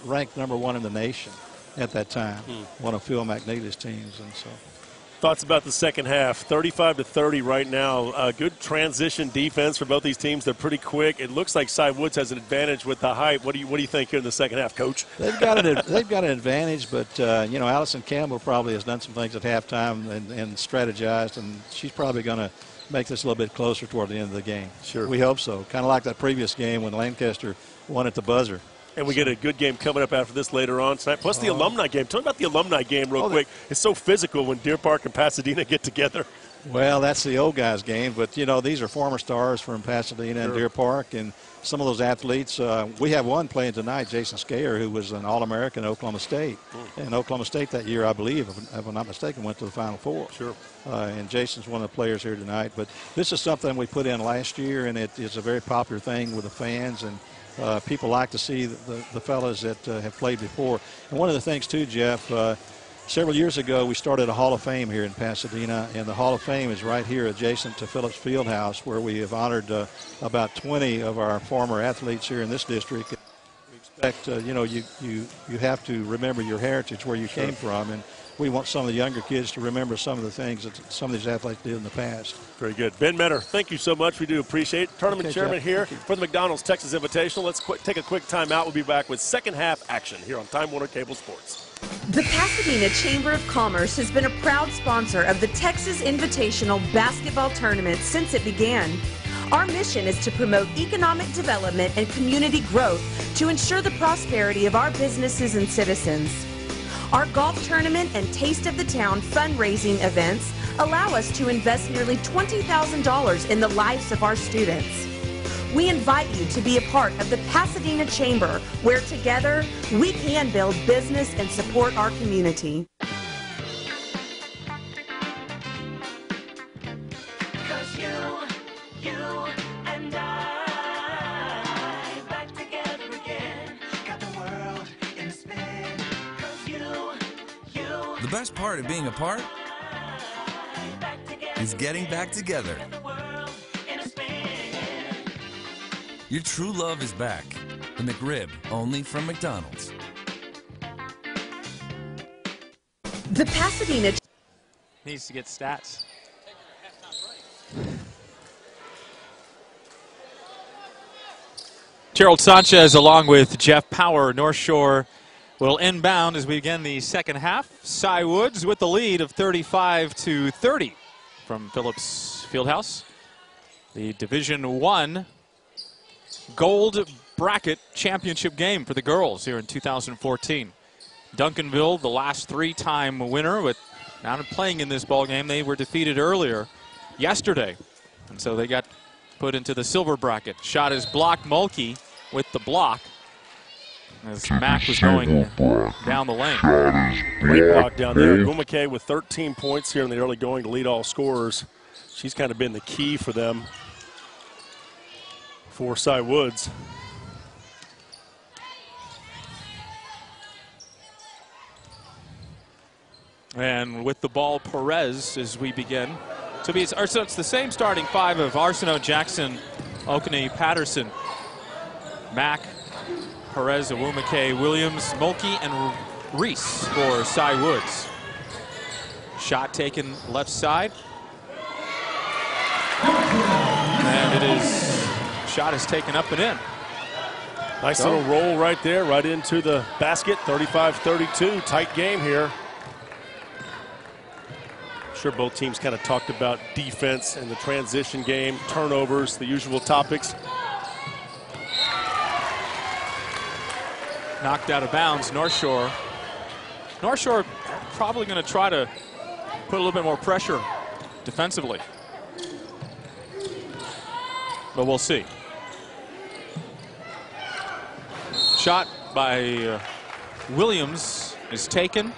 [SPEAKER 8] ranked #1 in the nation at that time, one of Phil McNeely's teams. And so,
[SPEAKER 2] thoughts about the second half? 35-30 right now. Good transition defense for both these teams. They're pretty quick. It looks like Cy Woods has an advantage with the height. What do you think here in the second half, Coach?
[SPEAKER 8] They've got an advantage, but you know, Allison Campbell probably has done some things at halftime and strategized, and she's probably going to make this a little bit closer toward the end of the game.
[SPEAKER 2] Sure,
[SPEAKER 8] we hope so. Kind of like that previous game when Lancaster won at the buzzer.
[SPEAKER 2] And we get a good game coming up after this later on tonight, plus the alumni game. Tell me about the alumni game real quick. It's so physical when Deer Park and Pasadena get together.
[SPEAKER 8] Well, that's the old guys game, but, you know, these are former stars from Pasadena and Deer Park, and some of those athletes. We have one playing tonight, Jason Skayer, who was an All-American at Oklahoma State. And Oklahoma State that year, I believe, if I'm not mistaken, went to the Final Four.
[SPEAKER 2] Sure.
[SPEAKER 8] And Jason's one of the players here tonight. But this is something we put in last year, and it is a very popular thing with the fans, and people like to see the fellas that have played before. And one of the things, too, Jeff, several years ago we started a Hall of Fame here in Pasadena, and the Hall of Fame is right here adjacent to Phillips Fieldhouse, where we have honored about 20 of our former athletes here in this district. We expect, you know, you have to remember your heritage, where you came from, and we want some of the younger kids to remember some of the things that some of these athletes did in the past.
[SPEAKER 2] Very good. Ben Metter, thank you so much. We do appreciate it. Tournament chairman here for the McDonald's Texas Invitational. Let's take a quick time out. We'll be back with second half action here on Time Warner Cable Sports.
[SPEAKER 5] The Pasadena Chamber of Commerce has been a proud sponsor of the Texas Invitational basketball tournament since it began. Our mission is to promote economic development and community growth to ensure the prosperity of our businesses and citizens. Our golf tournament and Taste of the Town fundraising events allow us to invest nearly $20,000 in the lives of our students. We invite you to be a part of the Pasadena Chamber, where together we can build business and support our community.
[SPEAKER 6] Cause you and I back together again. Got the world in a spin. Cause you.
[SPEAKER 7] The best part of being a part is getting back together. Your true love is back. The McRib, only from McDonald's.
[SPEAKER 5] The Pasadena
[SPEAKER 1] Needs to get stats. Gerald Sanchez along with Jeff Power. North Shore will inbound as we begin the second half. Cy Woods with the lead of 35-30 from Phillips Fieldhouse. The Division I Gold Bracket Championship game for the girls here in 2014. Duncanville, the last three-time winner, with not playing in this ball game. They were defeated earlier yesterday, and so they got put into the silver bracket. Shot is blocked. Mulkey with the block as Mack was going down the lane.
[SPEAKER 2] Great block down there. Gumake with 13 points here in the early going to lead all scorers. She's kind of been the key for them. For Cy Woods.
[SPEAKER 1] And with the ball, Perez as we begin. So it's the same starting five of Arsenault, Jackson, Okaney, Patterson, Mack, Perez, Awumake, Williams, Mulkey, and Reese for Cy Woods. Shot taken left side. And it is, shot is taken up and in.
[SPEAKER 2] Nice little roll right there, right into the basket. 35-32, tight game here. Sure, both teams kind of talked about defense and the transition game, turnovers, the usual topics.
[SPEAKER 1] Knocked out of bounds. North Shore probably going to try to put a little bit more pressure defensively. But we'll see. Shot by Williams is taken.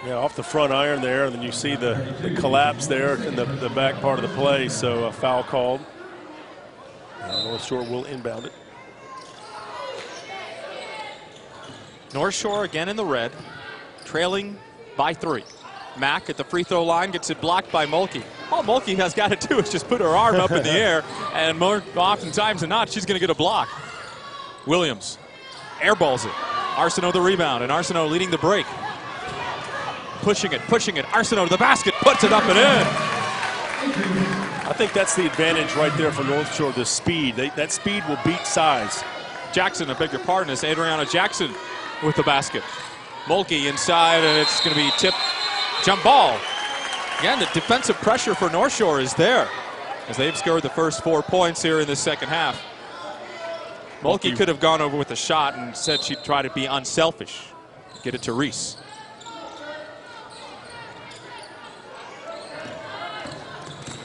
[SPEAKER 2] Yeah, off the front iron there, and then you see the collapse there in the back part of the play, so a foul called. North Shore will inbound it.
[SPEAKER 1] North Shore again in the red, trailing by 3. Mack at the free throw line gets it blocked by Mulkey. All Mulkey has got to do is just put her arm up in the air, and more oftentimes than not, she's going to get a block. Williams airballs it. Arsenault the rebound, and Arsenault leading the break. Pushing it. Arsenault to the basket, puts it up and in.
[SPEAKER 2] I think that's the advantage right there for North Shore, the speed. That speed will beat size.
[SPEAKER 1] Jackson, I beg your pardon, is Adriana Jackson with the basket. Mulkey inside, and it's going to be tipped. Jump ball. Again, the defensive pressure for North Shore is there as they've scored the first 4 points here in the second half. Mulkey could have gone over with a shot and said she'd try to be unselfish. Get it to Reese.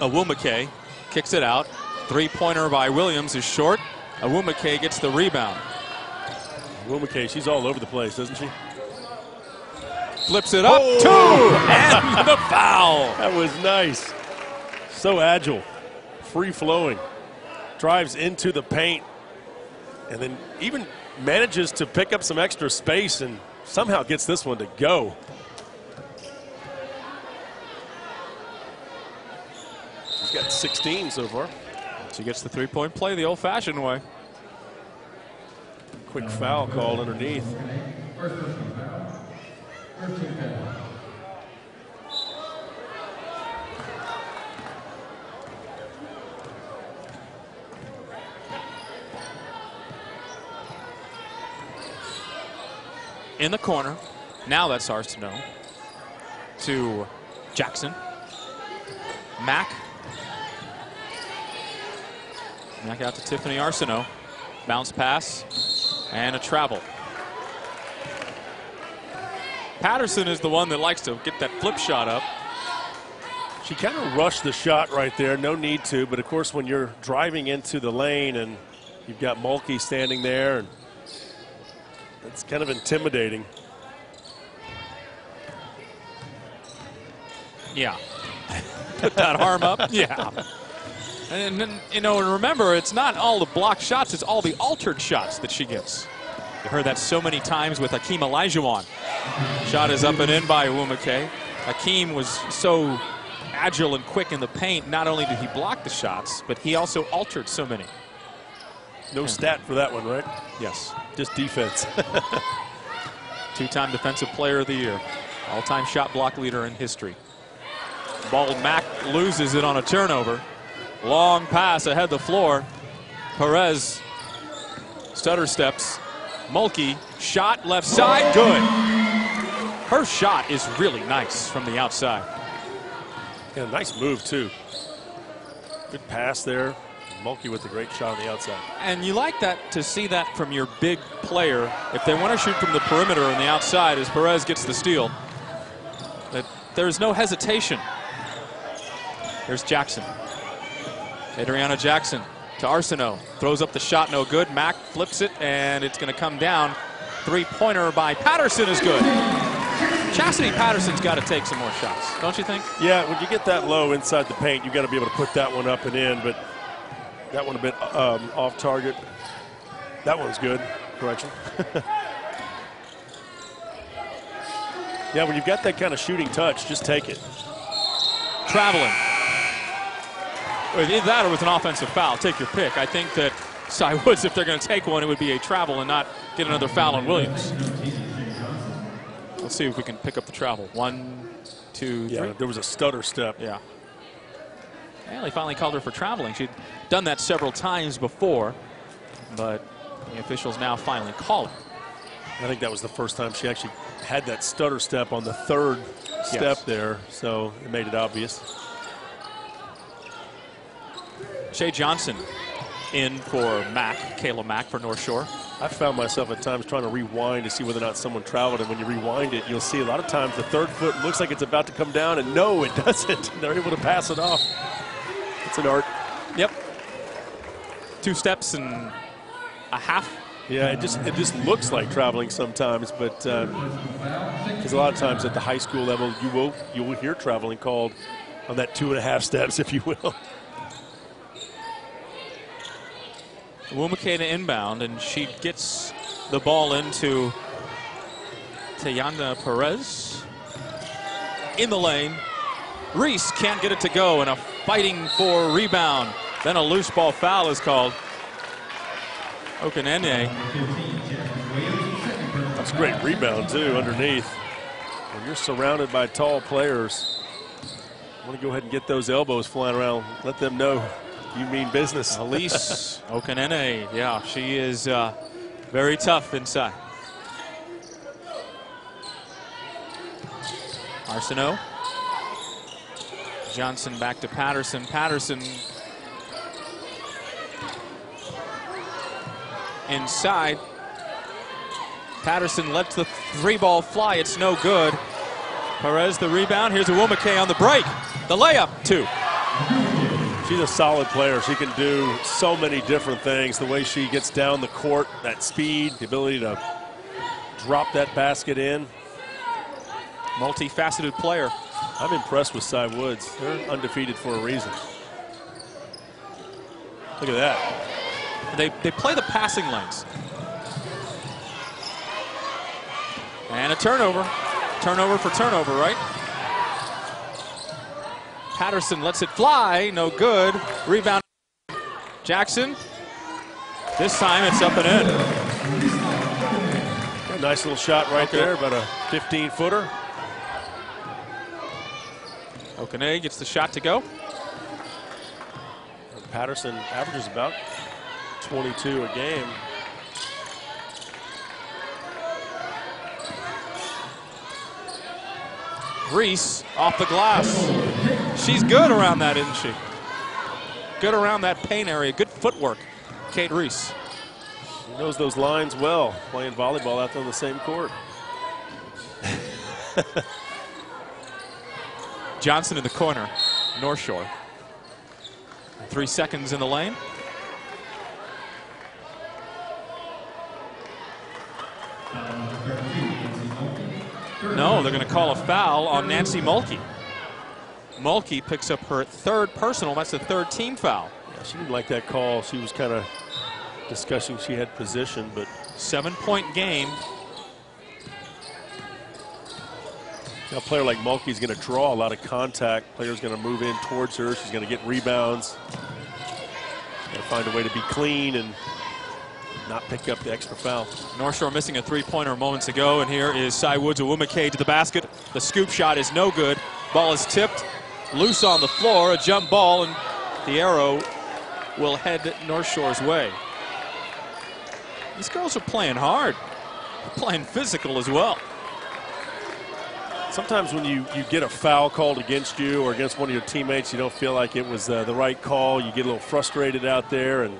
[SPEAKER 1] Awumake kicks it out. 3-pointer by Williams is short. Awumake gets the rebound.
[SPEAKER 2] Awumake, she's all over the place, doesn't she?
[SPEAKER 1] Flips it up, 2, and the foul.
[SPEAKER 2] That was nice. So agile, free-flowing. Drives into the paint, and then even manages to pick up some extra space and somehow gets this one to go. She's got 16 so far.
[SPEAKER 1] She gets the 3-point play the old-fashioned way.
[SPEAKER 2] Quick foul called underneath.
[SPEAKER 1] In the corner. Now that's Arsenault to Jackson. Mack out to Tiffany Arsenault. Bounce pass and a travel. Patterson is the one that likes to get that flip shot up.
[SPEAKER 2] She kind of rushed the shot right there. No need to, but of course when you're driving into the lane and you've got Mulkey standing there, and that's kind of intimidating.
[SPEAKER 1] Yeah. Put that arm up. Yeah. And then, you know, and remember, it's not all the blocked shots, it's all the altered shots that she gets. You heard that so many times with Hakeem Olajuwon. Shot is up and in by Awumake. Hakeem was so agile and quick in the paint. Not only did he block the shots, but he also altered so many.
[SPEAKER 2] No stat for that one, right?
[SPEAKER 1] Yes.
[SPEAKER 2] Just defense.
[SPEAKER 1] 2-time Defensive Player of the Year. All-time shot block leader in history. Bald Mack loses it on a turnover. Long pass ahead the floor. Perez stutter steps. Mulkey shot left side, good. Her shot is really nice from the outside.
[SPEAKER 2] Yeah, nice move too. Good pass there. Mulkey with a great shot on the outside.
[SPEAKER 1] And you like that, to see that from your big player. If they want to shoot from the perimeter on the outside, as Perez gets the steal, that there's no hesitation. There's Jackson. Adriana Jackson to Arsenault. Throws up the shot, no good. Mack flips it, and it's going to come down. 3-pointer by Patterson is good. Chastity Patterson's got to take some more shots, don't you think?
[SPEAKER 2] Yeah, when you get that low inside the paint, you got to be able to put that one up and in, but that one a bit off target. That one's good. Correction. Yeah, when you've got that kind of shooting touch, just take it.
[SPEAKER 1] Traveling. Either that or with an offensive foul. Take your pick. I think that Cy Woods, if they're going to take one, it would be a travel and not get another foul on Williams. Let's see if we can pick up the travel. 1, 2, 3.
[SPEAKER 2] Yeah, there was a stutter step.
[SPEAKER 1] Yeah. Well, he finally called her for traveling. She'd done that several times before, but the officials now finally call it.
[SPEAKER 2] I think that was the first time she actually had that stutter step on the third step there, so it made it obvious.
[SPEAKER 1] Shea Johnson in for Kayla Mack for North Shore.
[SPEAKER 2] I found myself at times trying to rewind to see whether or not someone traveled, and when you rewind it, you'll see a lot of times the third foot looks like it's about to come down, and no, it doesn't. They're able to pass it off. It's an art.
[SPEAKER 1] Yep. 2 steps and a half.
[SPEAKER 2] Yeah, it just looks like traveling sometimes, but because a lot of times at the high school level, you will hear traveling called on that 2.5 steps, if you will.
[SPEAKER 1] Wumake to inbound, and she gets the ball into Tayana Perez in the lane. Reese can't get it to go, and a fighting for rebound. Then a loose ball foul is called. Okanene.
[SPEAKER 2] That's a great rebound, too, underneath. When you're surrounded by tall players, I want to go ahead and get those elbows flying around. Let them know you mean business.
[SPEAKER 1] Elise Okanene, yeah, she is very tough inside. Arsenault. Johnson back to Patterson. Patterson inside. Patterson lets the 3-ball fly. It's no good. Perez the rebound. Here's a Wumake on the break. The layup, 2.
[SPEAKER 2] She's a solid player. She can do so many different things. The way she gets down the court, that speed, the ability to drop that basket in.
[SPEAKER 1] Multifaceted player.
[SPEAKER 2] I'm impressed with Cy Woods. They're undefeated for a reason. Look at that.
[SPEAKER 1] They play the passing lanes. And a turnover. Turnover for turnover, right? Patterson lets it fly, no good. Rebound, Jackson. This time it's up and in.
[SPEAKER 2] A nice little shot right there, about a 15-footer.
[SPEAKER 1] Okanene gets the shot to go.
[SPEAKER 2] Patterson averages about 22 a game.
[SPEAKER 1] Reese off the glass. She's good around that, isn't she? Good around that paint area. Good footwork, Kate Reese.
[SPEAKER 2] She knows those lines well, playing volleyball out there on the same court.
[SPEAKER 1] Johnson in the corner, North Shore. 3 seconds in the lane. No, they're going to call a foul on Nancy Mulkey. Mulkey picks up her 3rd personal. That's the 3rd team foul.
[SPEAKER 2] Yeah, she didn't like that call. She was kind of discussing she had position, but
[SPEAKER 1] 7-point game.
[SPEAKER 2] A player like Mulkey is going to draw a lot of contact. Player's going to move in towards her. She's going to get rebounds. She's going to find a way to be clean and not pick up the extra foul.
[SPEAKER 1] North Shore missing a 3-pointer moments ago, and here is Cy Woods Wumake to the basket. The scoop shot is no good. Ball is tipped, loose on the floor, a jump ball, and the arrow will head North Shore's way. These girls are playing hard, playing physical as well.
[SPEAKER 2] Sometimes when you get a foul called against you or against one of your teammates, you don't feel like it was the right call. You get a little frustrated out there, and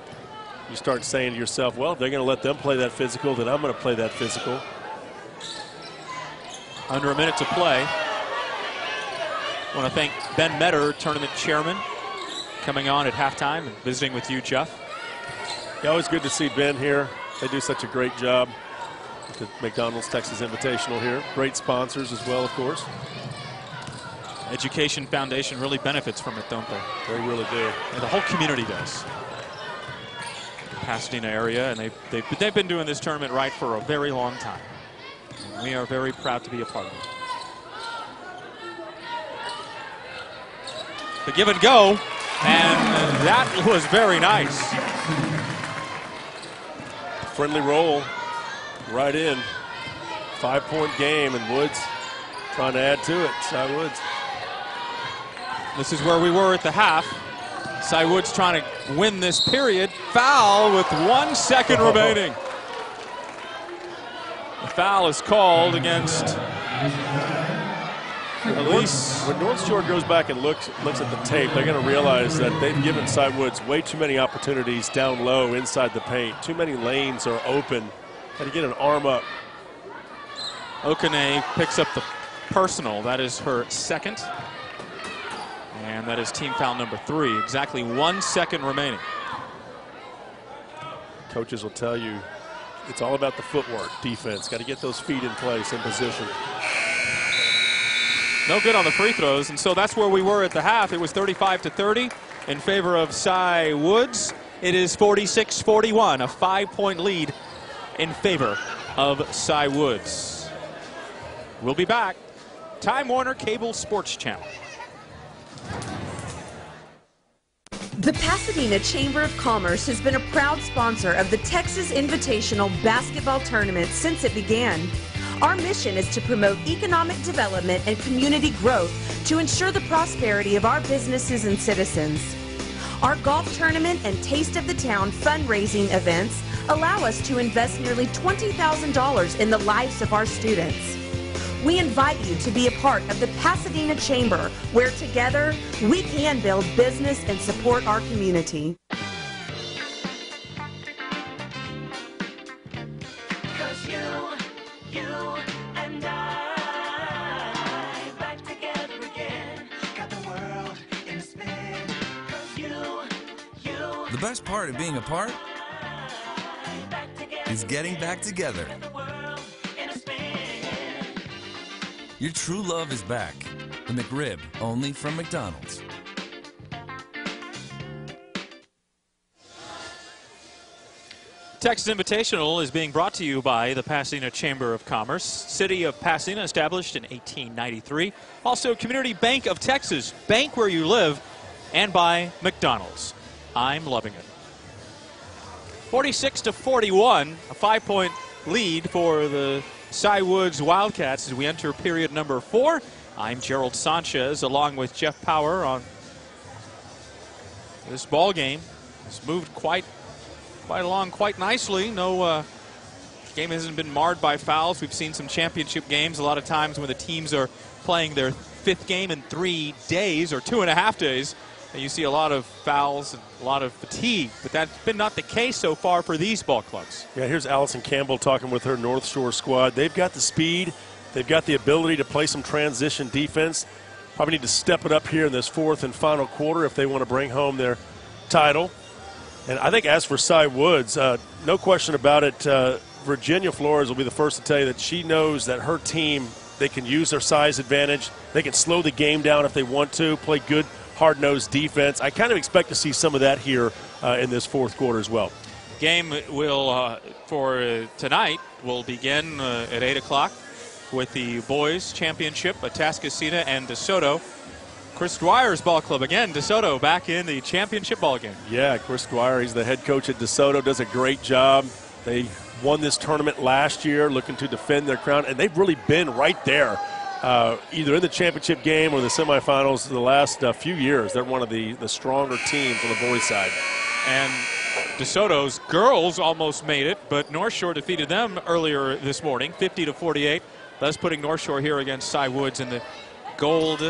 [SPEAKER 2] you start saying to yourself, well, if they're going to let them play that physical, then I'm going to play that physical.
[SPEAKER 1] Under a minute to play. I want to thank Ben Metter, tournament chairman, coming on at halftime and visiting with you, Jeff.
[SPEAKER 2] Yeah, always good to see Ben here. They do such a great job with the McDonald's Texas Invitational here. Great sponsors as well, of course.
[SPEAKER 1] Education Foundation really benefits from it, don't they?
[SPEAKER 2] They really do.
[SPEAKER 1] And the whole community does. Pasadena area, and they've been doing this tournament right for a very long time. And we are very proud to be a part of it. The give and go, and that was very nice.
[SPEAKER 2] Friendly roll right in. 5-point game, and Woods trying to add to it. Cy Woods.
[SPEAKER 1] This is where we were at the half. Cy Woods trying to win this period. Foul with 1 second remaining. The foul is called against
[SPEAKER 2] When North Shore goes back and looks at the tape, they're going to realize that they've given Cy Woods way too many opportunities down low inside the paint. Too many lanes are open. Got to get an arm up.
[SPEAKER 1] Okene picks up the personal. That is her second. And that is team foul number 3. Exactly 1 second remaining.
[SPEAKER 2] Coaches will tell you it's all about the footwork, defense. Got to get those feet in place, in position.
[SPEAKER 1] No good on the free throws, and so that's where we were at the half. It was 35-30 in favor of Cy Woods. It is 46-41, a 5-point lead in favor of Cy Woods. We'll be back. Time Warner Cable Sports Channel.
[SPEAKER 5] The Pasadena Chamber of Commerce has been a proud sponsor of the Texas Invitational basketball tournament since it began. Our mission is to promote economic development and community growth to ensure the prosperity of our businesses and citizens. Our golf tournament and Taste of the Town fundraising events allow us to invest nearly $20,000 in the lives of our students. We invite you to be a part of the Pasadena Chamber, where together we can build business and support our community.
[SPEAKER 6] Cause you and I back together again. Got the world in a spin. Cause you.
[SPEAKER 7] The best part of being a part is getting back together. Your true love is back. The McRib, only from McDonald's.
[SPEAKER 1] Texas Invitational is being brought to you by the Pasadena Chamber of Commerce. City of Pasadena, established in 1893. Also, Community Bank of Texas, bank where you live, and by McDonald's. I'm loving it. 46-41, a 5-point lead for the Cy Woods Wildcats as we enter period number 4. I'm Gerald Sanchez along with Jeff Power on this ball game. It's moved quite along quite nicely. No game hasn't been marred by fouls. We've seen some championship games a lot of times when the teams are playing their 5th game in 3 days or 2.5 days. And you see a lot of fouls and a lot of fatigue, but that's been not the case so far for these ball clubs.
[SPEAKER 2] Yeah, here's Allison Campbell talking with her North Shore squad. They've got the speed. They've got the ability to play some transition defense. Probably need to step it up here in this 4th and final quarter if they want to bring home their title. And I think as for Cy Woods, no question about it, Virginia Flores will be the first to tell you that she knows that her team, they can use their size advantage. They can slow the game down if they want to, play good, hard-nosed defense. I kind of expect to see some of that here in this 4th quarter as well.
[SPEAKER 1] Game will, for tonight, will begin at 8 o'clock with the boys championship, Atascocita and DeSoto. Chris Dwyer's ball club again, DeSoto back in the championship ball game. Yeah, Chris Dwyer, he's the head coach at DeSoto, does a great job. They won this tournament last year, looking to defend their crown, and they've really been right there. Either in the championship game or the semifinals the last few years. They're one of the stronger teams on the boys' side. And DeSoto's girls almost made it, but North Shore defeated them earlier this morning, 50-48, thus putting North Shore here against Cy Woods in the gold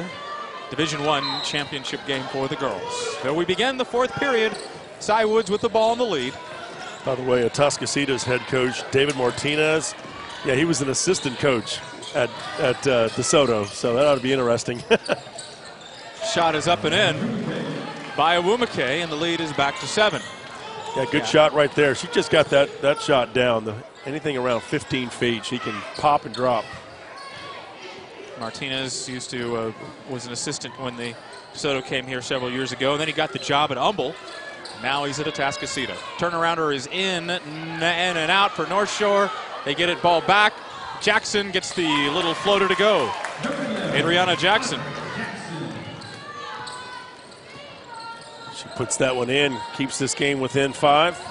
[SPEAKER 1] Division I championship game for the girls. So we begin the 4th period. Cy Woods with the ball in the lead. By the way, Atascocita's head coach, David Martinez, yeah, he was an assistant coach at DeSoto, so that ought to be interesting. Shot is up and in by Awumake, and the lead is back to 7. Yeah, good shot right there. She just got that shot down. Anything around 15 feet, she can pop and drop. Martinez was an assistant when the DeSoto came here several years ago, and then he got the job at Humble. Now he's at Atascocita. Turnarounder is in and out for North Shore. They get it ball back. Jackson gets the little floater to go. Adriana Jackson. She puts that one in, keeps this game within 5.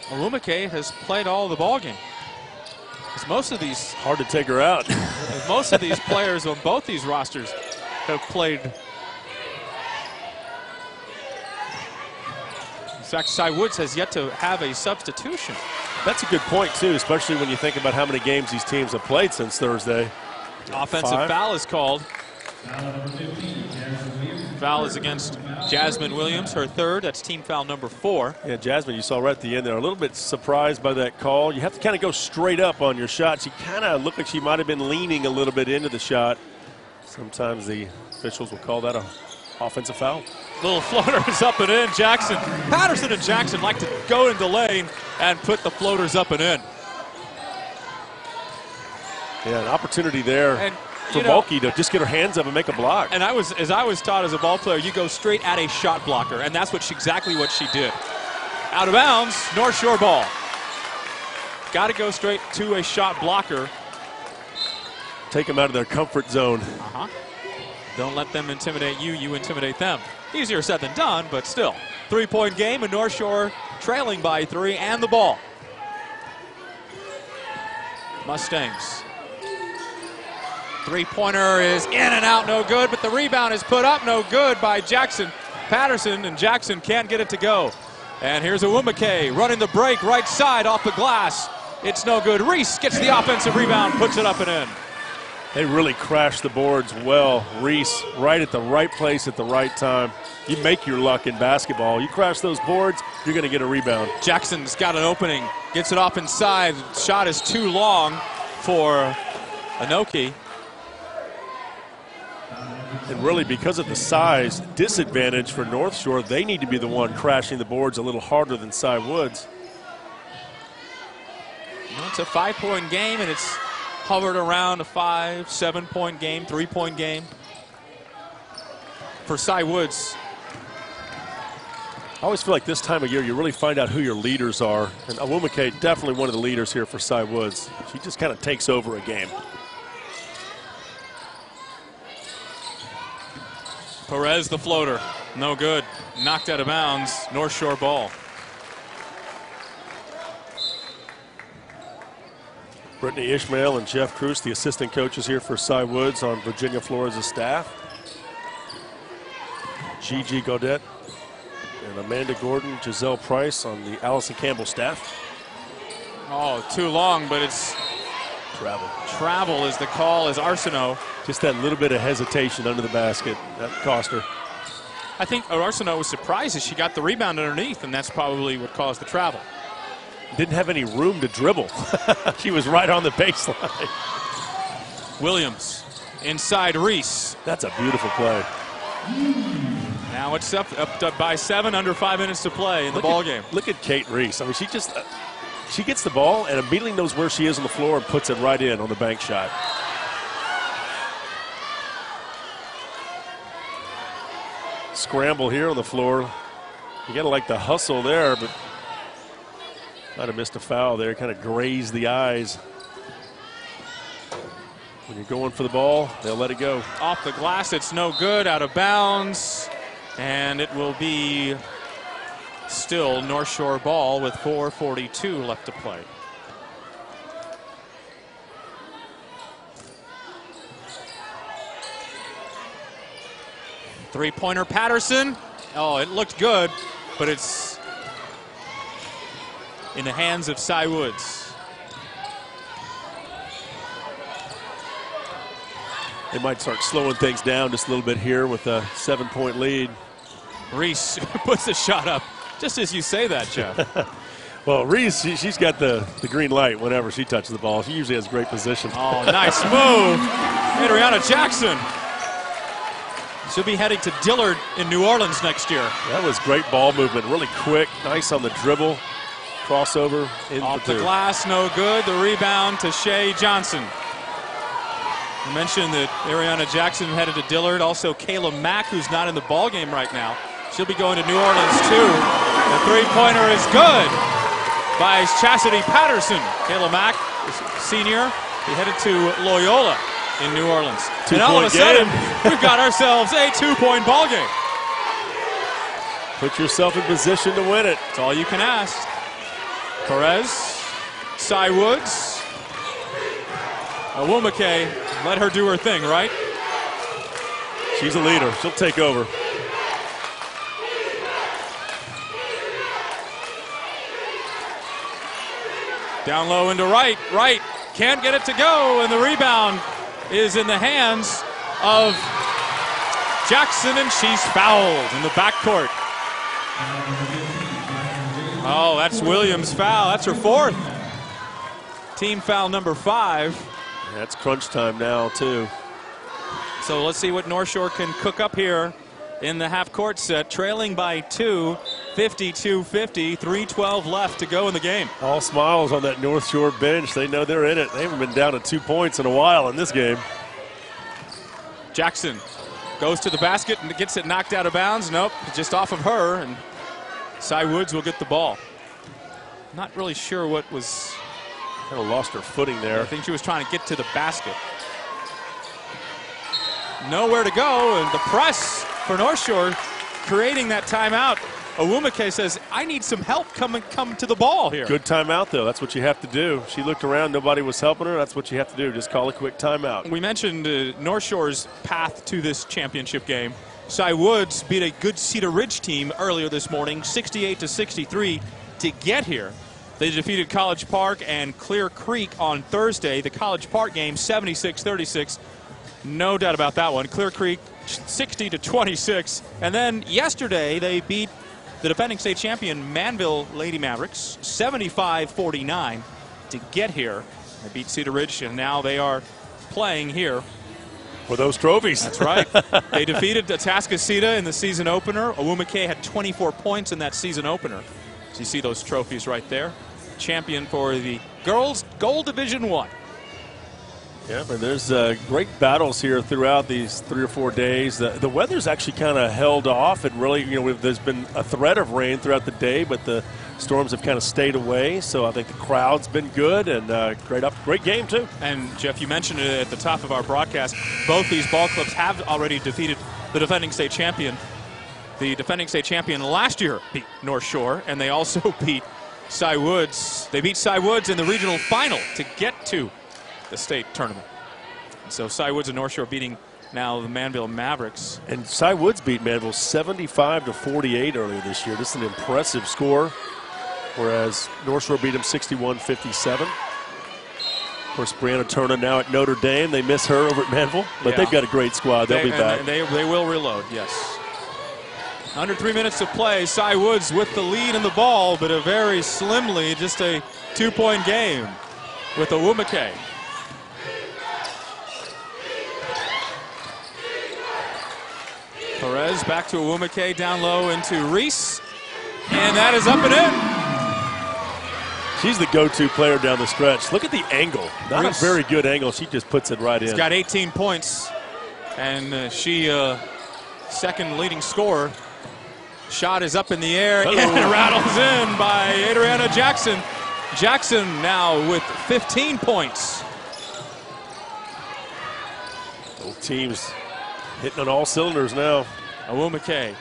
[SPEAKER 1] Awumake has played all the ball game. Most of these hard to take her out. Most of these players on both these rosters have played. In fact, Cy Woods has yet to have a substitution.
[SPEAKER 2] That's a good point, too, especially when you think about how many games these teams have played since Thursday.
[SPEAKER 1] Offensive foul is called. Foul is against Jasmine Williams, her third. That's team foul number 4.
[SPEAKER 2] Yeah, Jasmine, you saw right at the end there, a little bit surprised by that call. You have to kind of go straight up on your shot. She kind of looked like she might have been leaning a little bit into the shot. Sometimes the officials will call that a offensive foul.
[SPEAKER 1] Little floater is up and in. Jackson, Patterson and Jackson like to go into the lane and put the floaters up and in.
[SPEAKER 2] Yeah, an opportunity there.
[SPEAKER 1] And
[SPEAKER 2] for Mulkey to just get her hands up and make a block.
[SPEAKER 1] And as I was taught as a ball player, you go straight at a shot blocker, and that's exactly what she did. Out of bounds, North Shore ball. Got to go straight to a shot blocker.
[SPEAKER 2] Take them out of their comfort zone.
[SPEAKER 1] Don't let them intimidate you, you intimidate them. Easier said than done, but still. 3-point game, and North Shore trailing by 3, and the ball. Mustangs. Three-pointer is in and out, no good, but the rebound is put up, no good by Jackson Patterson, and Jackson can't get it to go. And here's Awumake running the break, right side off the glass. It's no good. Reese gets the offensive rebound, puts it up and in.
[SPEAKER 2] They really crashed the boards well. Reese right at the right place at the right time. You make your luck in basketball. You crash those boards, you're going to get a rebound.
[SPEAKER 1] Jackson's got an opening, gets it off inside. Shot is too long for Anoki.
[SPEAKER 2] And really, because of the size disadvantage for North Shore, they need to be the one crashing the boards a little harder than Cy Woods.
[SPEAKER 1] Well, it's a 5-point game, and it's hovered around a 5, 7-point game, 3-point game for Cy Woods.
[SPEAKER 2] I always feel like this time of year you really find out who your leaders are. And Awumake, definitely one of the leaders here for Cy Woods. She just kind of takes over a game.
[SPEAKER 1] Perez, the floater, no good. Knocked out of bounds, North Shore ball.
[SPEAKER 2] Brittany Ishmael and Jeff Cruz, the assistant coaches here for Cy Woods on Virginia Flores' staff. Gigi Godet and Amanda Gordon, Giselle Price on the Allison Campbell staff.
[SPEAKER 1] Oh, too long, but it's
[SPEAKER 2] travel.
[SPEAKER 1] Travel is the call, is Arsenault.
[SPEAKER 2] Just that little bit of hesitation under the basket. That cost her.
[SPEAKER 1] I think Arsenault was surprised as she got the rebound underneath, and that's probably what caused the travel.
[SPEAKER 2] Didn't have any room to dribble. She was right on the baseline.
[SPEAKER 1] Williams inside Reese.
[SPEAKER 2] That's a beautiful play.
[SPEAKER 1] Now it's up by 7, under 5 minutes to play in the ball game.
[SPEAKER 2] Look at Kate Reese. I mean, she gets the ball and immediately knows where she is on the floor and puts it right in on the bank shot. Scramble here on the floor. You got to like the hustle there, but might have missed a foul there. Kind of grazed the eyes. When you're going for the ball, they'll let it go.
[SPEAKER 1] Off the glass, it's no good, out of bounds. And it will be still North Shore ball with 4:42 left to play. Three-pointer Patterson. Oh, it looked good, but it's in the hands of Cy Woods.
[SPEAKER 2] They might start slowing things down just a little bit here with a 7-point lead.
[SPEAKER 1] Reese puts the shot up, just as you say that, Jeff.
[SPEAKER 2] Well, Reese, she's got the green light whenever she touches the ball. She usually has great position.
[SPEAKER 1] Oh, nice move. Adriana Jackson. She'll be heading to Dillard in New Orleans next year.
[SPEAKER 2] That was great ball movement, really quick, nice on the dribble. Crossover in
[SPEAKER 1] off
[SPEAKER 2] for
[SPEAKER 1] the
[SPEAKER 2] two.
[SPEAKER 1] glass, no good. The rebound to Shea Johnson. I mentioned that Ariana Jackson headed to Dillard. Also, Kayla Mack, who's not in the ball game right now. She'll be going to New Orleans too. The three-pointer is good by Chastity Patterson. Kayla Mack, senior, he headed to Loyola in New Orleans. And all of a sudden, we've got ourselves a 2-point ball game.
[SPEAKER 2] Put yourself in position to win it.
[SPEAKER 1] That's all you can ask. Perez, Cy Woods, Awumake, let her do her thing, right?
[SPEAKER 2] She's a leader. She'll take over.
[SPEAKER 1] Down low into right. Right can't get it to go, and the rebound is in the hands of Jackson, and she's fouled in the backcourt. Oh, that's Williams' foul. That's her fourth. Team foul number 5.
[SPEAKER 2] That's crunch time now, too.
[SPEAKER 1] So let's see what North Shore can cook up here in the half-court set. Trailing by 2, 52-50, 3:12 left to go in the game.
[SPEAKER 2] All smiles on that North Shore bench. They know they're in it. They haven't been down to 2 points in a while in this game.
[SPEAKER 1] Jackson goes to the basket and gets it knocked out of bounds. Nope, just off of her, and Cy Woods will get the ball. Not really sure what was...
[SPEAKER 2] Kind of lost her footing there.
[SPEAKER 1] I think she was trying to get to the basket. Nowhere to go, and the press for North Shore creating that timeout. Owumake says, I need some help come to the ball here.
[SPEAKER 2] Good timeout, though. That's what you have to do. She looked around. Nobody was helping her. That's what you have to do. Just call a quick timeout.
[SPEAKER 1] We mentioned North Shore's path to this championship game. Cy Woods beat a good Cedar Ridge team earlier this morning, 68-63 to get here. They defeated College Park and Clear Creek on Thursday. The College Park game, 76-36. No doubt about that one. Clear Creek, 60-26. And then yesterday, they beat the defending state champion Manville Lady Mavericks, 75-49 to get here. They beat Cedar Ridge, and now they are playing here
[SPEAKER 2] for those trophies.
[SPEAKER 1] That's right. They defeated Atascocita in the season opener. Owumake had 24 points in that season opener. So you see those trophies right there. Champion for the girls Gold Division 1.
[SPEAKER 2] Yeah, but there's great battles here throughout these 3 or 4 days. The weather's actually kind of held off. It really, there's been a threat of rain throughout the day, but the storms have kind of stayed away. So I think the crowd's been good, and great game too.
[SPEAKER 1] And Jeff, you mentioned it at the top of our broadcast. Both these ball clubs have already defeated the defending state champion. The defending state champion last year beat North Shore, and they also beat Cy Woods. They beat Cy Woods in the regional final to get to the state tournament. So Cy Woods and North Shore beating now the Manville Mavericks.
[SPEAKER 2] And Cy Woods beat Manville 75-48 earlier this year. This is an impressive score, whereas North Shore beat them 61-57. Of course, Brianna Turner now at Notre Dame. They miss her over at Manville, but they've got a great squad. They'll be back.
[SPEAKER 1] They will reload, yes. Under 3 minutes to play, Cy Woods with the lead in the ball, but a very slim lead, just a 2-point game with Owumake. Perez back to Owumake, down low into Reese, and that is up and in.
[SPEAKER 2] She's the go-to player down the stretch. Look at the angle. Not Reese, a very good angle. She just puts it right in.
[SPEAKER 1] She's got 18 points, and she second leading scorer. Shot is up in the air and rattles in by Adriana Jackson. Jackson now with 15 points.
[SPEAKER 2] Both teams hitting on all cylinders now.
[SPEAKER 1] Owumake.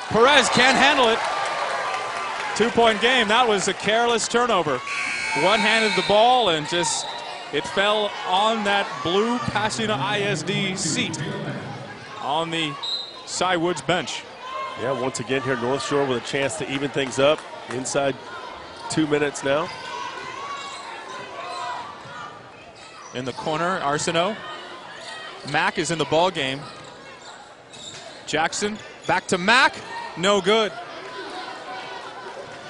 [SPEAKER 1] Perez can't handle it. 2-point game. That was a careless turnover. One-handed the ball and just it fell on that blue Pasadena ISD seat on the Cy Woods bench.
[SPEAKER 2] Yeah, once again here North Shore with a chance to even things up inside 2 minutes now.
[SPEAKER 1] In the corner, Arsenault. Mack is in the ball game. Jackson back to Mack. No good.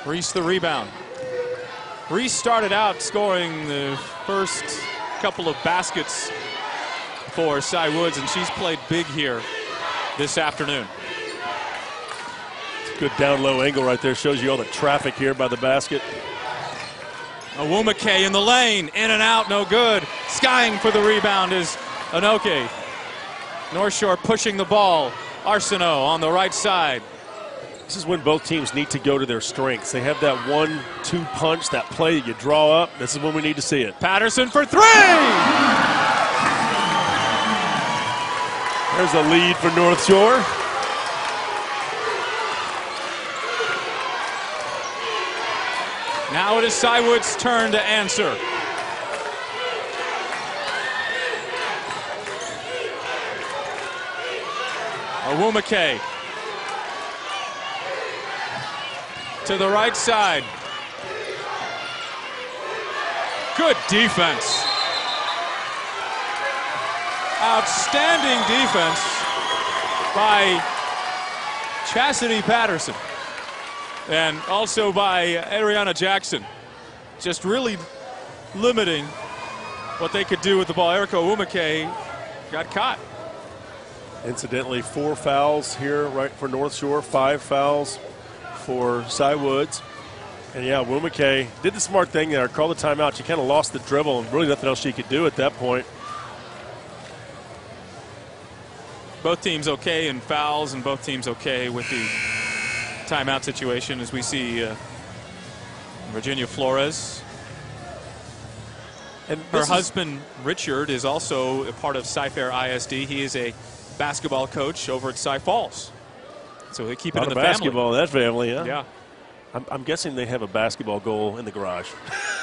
[SPEAKER 1] Reese the rebound. Reese started out scoring the first couple of baskets for Cy Woods, and she's played big here this afternoon.
[SPEAKER 2] Good down low angle right there. Shows you all the traffic here by the basket.
[SPEAKER 1] Owumake in the lane. In and out, no good. Skying for the rebound is Anoke. North Shore pushing the ball. Arsenault on the right side.
[SPEAKER 2] This is when both teams need to go to their strengths. They have that 1-2 punch, that play that you draw up. This is when we need to see it.
[SPEAKER 1] Patterson for 3!
[SPEAKER 2] There's a lead for North Shore.
[SPEAKER 1] Now it is Cy Woods' turn to answer. Owumake to the right side. Good defense. Outstanding defense by Chastity Patterson. And also by Ariana Jackson. Just really limiting what they could do with the ball. Erica Owumake got caught.
[SPEAKER 2] Incidentally, 4 fouls here right for North Shore, 5 fouls for Cy Woods. And yeah, Owumake did the smart thing there, called the timeout. She kind of lost the dribble and really nothing else she could do at that point.
[SPEAKER 1] Both teams okay in fouls and both teams okay with the timeout situation as we see Virginia Flores. And her husband, Richard, is also a part of Cy-Fair ISD. He is a basketball coach over at Cy Falls. So they keep it in the
[SPEAKER 2] basketball
[SPEAKER 1] family.
[SPEAKER 2] in that family, yeah.
[SPEAKER 1] Yeah.
[SPEAKER 2] I'm guessing they have a basketball goal in the garage.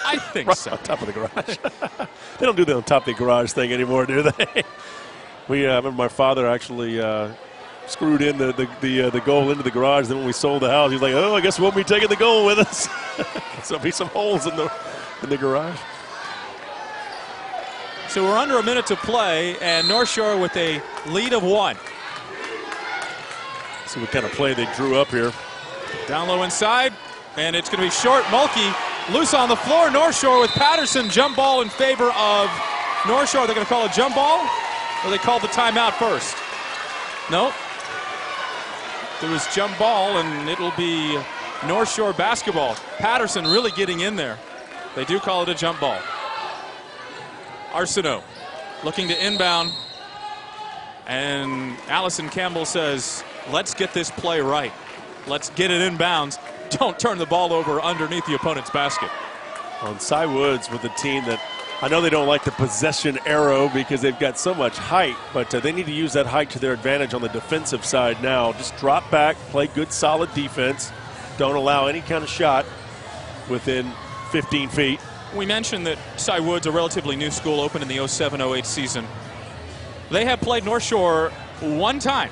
[SPEAKER 1] I think
[SPEAKER 2] right
[SPEAKER 1] so.
[SPEAKER 2] On top of the garage. They don't do the on top of the garage thing anymore, do they? I remember my father actually screwed in the goal into the garage. Then when we sold the house, he's like, "Oh, I guess we'll be taking the goal with us." So there'll be some holes in the garage.
[SPEAKER 1] So we're under a minute to play, and North Shore with a lead of 1.
[SPEAKER 2] See what kind of play they drew up here.
[SPEAKER 1] Down low inside, and it's going to be short. Mulkey loose on the floor. North Shore with Patterson. Jump ball in favor of North Shore. They're going to call a jump ball, or they called the timeout first? Nope. There was jump ball, and it'll be North Shore basketball. Patterson really getting in there. They do call it a jump ball. Arsenault looking to inbound, and Allison Campbell says, let's get this play right. Let's get it inbounds. Don't turn the ball over underneath the opponent's basket.
[SPEAKER 2] On Cy Woods with a team that I know they don't like the possession arrow because they've got so much height, but they need to use that height to their advantage on the defensive side now. Just drop back, play good, solid defense. Don't allow any kind of shot within 15 feet.
[SPEAKER 1] We mentioned that Cy Woods, a relatively new school, opened in the 07-08 season. They have played North Shore one time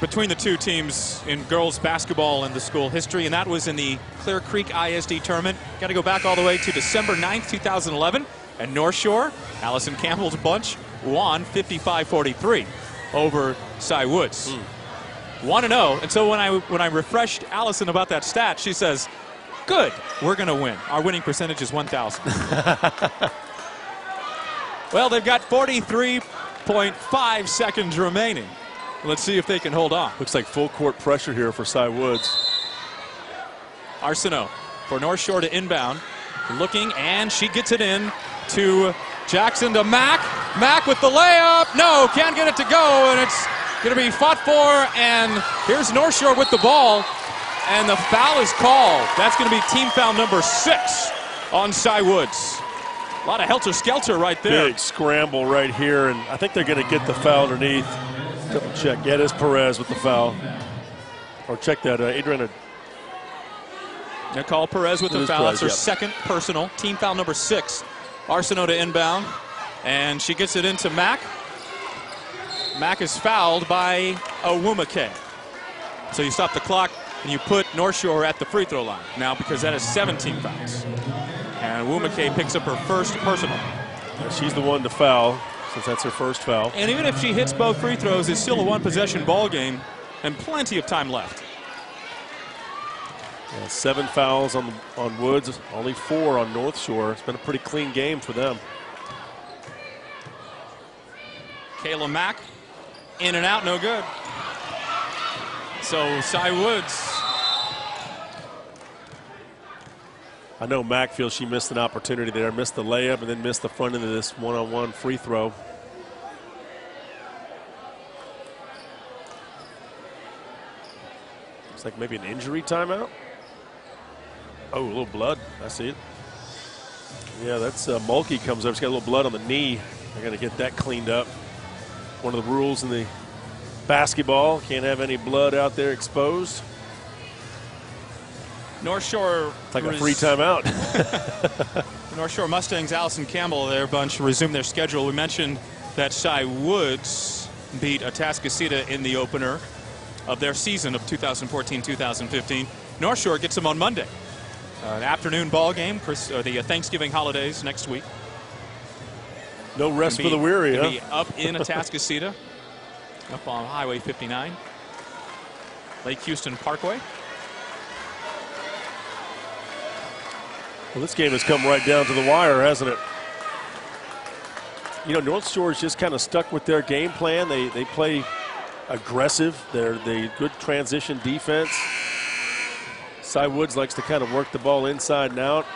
[SPEAKER 1] between the two teams in girls basketball in the school history, and that was in the Clear Creek ISD tournament. Got to go back all the way to December 9th, 2011. And North Shore, Allison Campbell's bunch, won 55-43 over Cy Woods. 1-0. And so when I refreshed Allison about that stat, she says, good, we're going to win. Our winning percentage is 1,000. Well, they've got 43.5 seconds remaining. Let's see if they can hold on.
[SPEAKER 2] Looks like full court pressure here for Cy Woods.
[SPEAKER 1] Arsenault for North Shore to inbound. Looking, and she gets it in to Jackson to Mack. Mack with the layup. No, can't get it to go, and it's going to be fought for. And here's North Shore with the ball, and the foul is called. That's going to be team foul number 6 on Cy Woods. A lot of helter-skelter right there.
[SPEAKER 2] Big scramble right here, and I think they're going to get the foul underneath. Double check. Yeah, it is Perez with the foul. Or check that, Adriana.
[SPEAKER 1] Nicole Perez with the foul. That's her second personal. Team foul number 6. Arsenault to inbound, and she gets it into Mack. Mack is fouled by Owumake. So you stop the clock, and you put North Shore at the free throw line now because that is 17 fouls. And Owumake picks up her first personal.
[SPEAKER 2] Yeah, she's the one to foul since that's her first foul.
[SPEAKER 1] And even if she hits both free throws, it's still a one-possession ball game and plenty of time left.
[SPEAKER 2] Yeah, 7 fouls on Woods, only 4 on North Shore. It's been a pretty clean game for them.
[SPEAKER 1] Kayla Mack, in and out, no good. So Cy Woods.
[SPEAKER 2] I know Mack feels she missed an opportunity there, missed the layup, and then missed the front end of this one-on-one free throw. Looks like maybe an injury timeout. Oh, a little blood. I see it. Yeah, that's Mulkey comes up. He's got a little blood on the knee. They're going to get that cleaned up. One of the rules in the basketball, can't have any blood out there exposed.
[SPEAKER 1] North Shore.
[SPEAKER 2] It's like a free timeout.
[SPEAKER 1] North Shore Mustangs, Allison Campbell, their bunch resume their schedule. We mentioned that Cy Woods beat Atascocita in the opener of their season of 2014-2015. North Shore gets them on Monday. An afternoon ball game, the Thanksgiving holidays next week.
[SPEAKER 2] No rest for the weary, huh?
[SPEAKER 1] Be up in Atascocita, up on Highway 59, Lake Houston Parkway.
[SPEAKER 2] Well, this game has come right down to the wire, hasn't it? You know, North Shore's just kind of stuck with their game plan. They play aggressive. They're good transition defense. Cy Woods likes to kind of work the ball inside and out.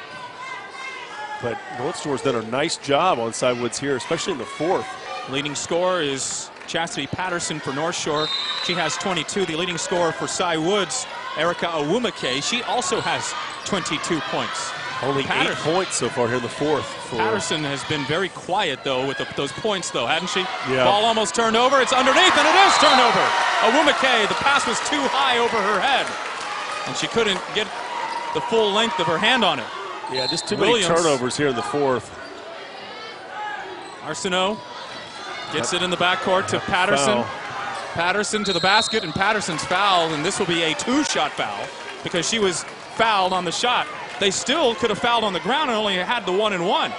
[SPEAKER 2] But North Shore's done a nice job on Cy Woods here, especially in the fourth.
[SPEAKER 1] Leading scorer is Chastity Patterson for North Shore. She has 22. The leading scorer for Cy Woods, Erica Awumake, she also has 22 points.
[SPEAKER 2] Only 8 points so far here in the fourth.
[SPEAKER 1] Patterson has been very quiet, though, with those points, though, hasn't she?
[SPEAKER 2] Yeah.
[SPEAKER 1] Ball almost turned over. It's underneath, and it is turned over. Awumake, the pass was too high over her head, and she couldn't get the full length of her hand on it.
[SPEAKER 2] Yeah, just too many turnovers here in the fourth.
[SPEAKER 1] Arsenault gets it in the backcourt to Patterson. Foul. Patterson to the basket, and Patterson's fouled, and this will be a 2-shot foul because she was fouled on the shot. They still could have fouled on the ground and only had the 1-and-1,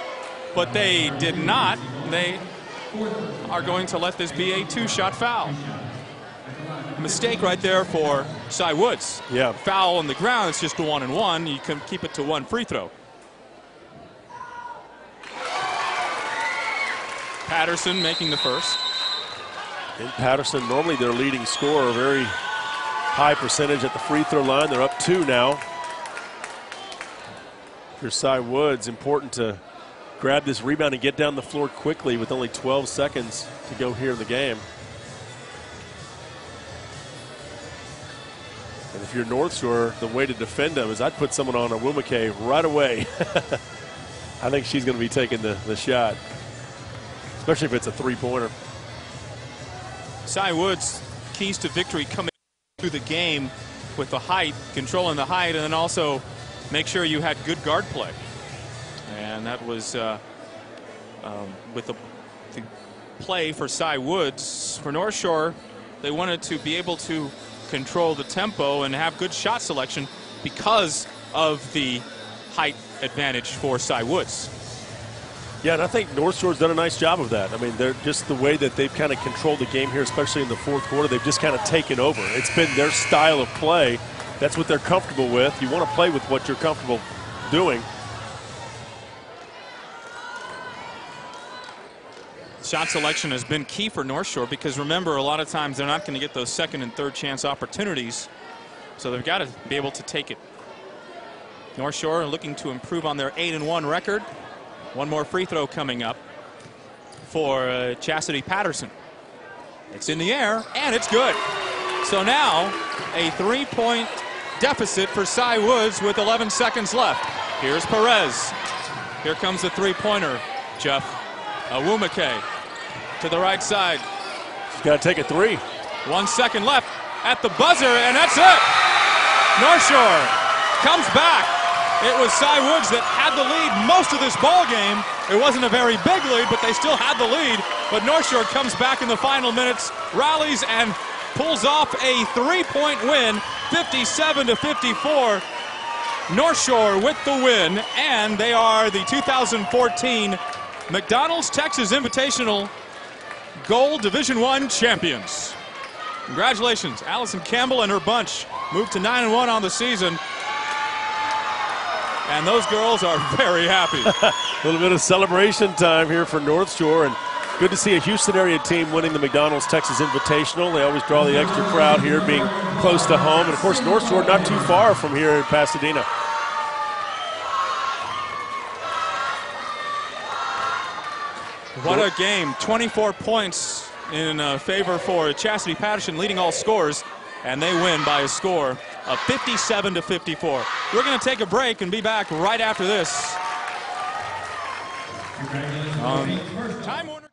[SPEAKER 1] but they did not. They are going to let this be a 2-shot foul. Mistake right there for Cy Woods.
[SPEAKER 2] Yeah.
[SPEAKER 1] Foul on the ground, it's just a 1-and-1. You can keep it to 1 free throw. Patterson making the first.
[SPEAKER 2] And Patterson, normally their leading scorer, very high percentage at the free throw line. They're up 2 now. For Cy Woods, important to grab this rebound and get down the floor quickly with only 12 seconds to go here in the game. And if you're North Shore, the way to defend them is I'd put someone on Awumake right away. I think she's going to be taking the shot, especially if it's a three-pointer.
[SPEAKER 1] Cy Woods, keys to victory coming through the game with the height, controlling the height, and then also make sure you had good guard play. And that was with the play for Cy Woods. For North Shore, they wanted to be able to control the tempo and have good shot selection because of the height advantage for Cy Woods.
[SPEAKER 2] Yeah, and I think North Shore's done a nice job of that. I mean, they're just the way that they've kind of controlled the game here, especially in the fourth quarter, they've just kind of taken over. It's been their style of play. That's what they're comfortable with. You want to play with what you're comfortable doing.
[SPEAKER 1] Shot selection has been key for North Shore because remember, a lot of times they're not going to get those second and third chance opportunities, so they've got to be able to take it. North Shore looking to improve on their 8-1 record. One more free throw coming up for Chastity Patterson. It's in the air, and it's good. So now a 3-point deficit for Cy Woods with 11 seconds left. Here's Perez. Here comes the three-pointer, Jeff. Awumake to the right side.
[SPEAKER 2] She's got to take a 3.
[SPEAKER 1] 1 second left at the buzzer, and that's it. North Shore comes back. It was Cy Woods that had the lead most of this ball game. It wasn't a very big lead, but they still had the lead. But North Shore comes back in the final minutes, rallies, and pulls off a 3-point win, 57-54. North Shore with the win, and they are the 2014 McDonald's Texas Invitational Gold Division I champions. Congratulations, Allison Campbell and her bunch moved to 9-1 on the season. And those girls are very happy.
[SPEAKER 2] A little bit of celebration time here for North Shore, and good to see a Houston area team winning the McDonald's Texas Invitational. They always draw the extra crowd here, being close to home. And of course, North Shore not too far from here in Pasadena.
[SPEAKER 1] What a game. 24 points in favor for Chastity Patterson, leading all scorers, and they win by a score of 57-54. We're going to take a break and be back right after this. Time Warner.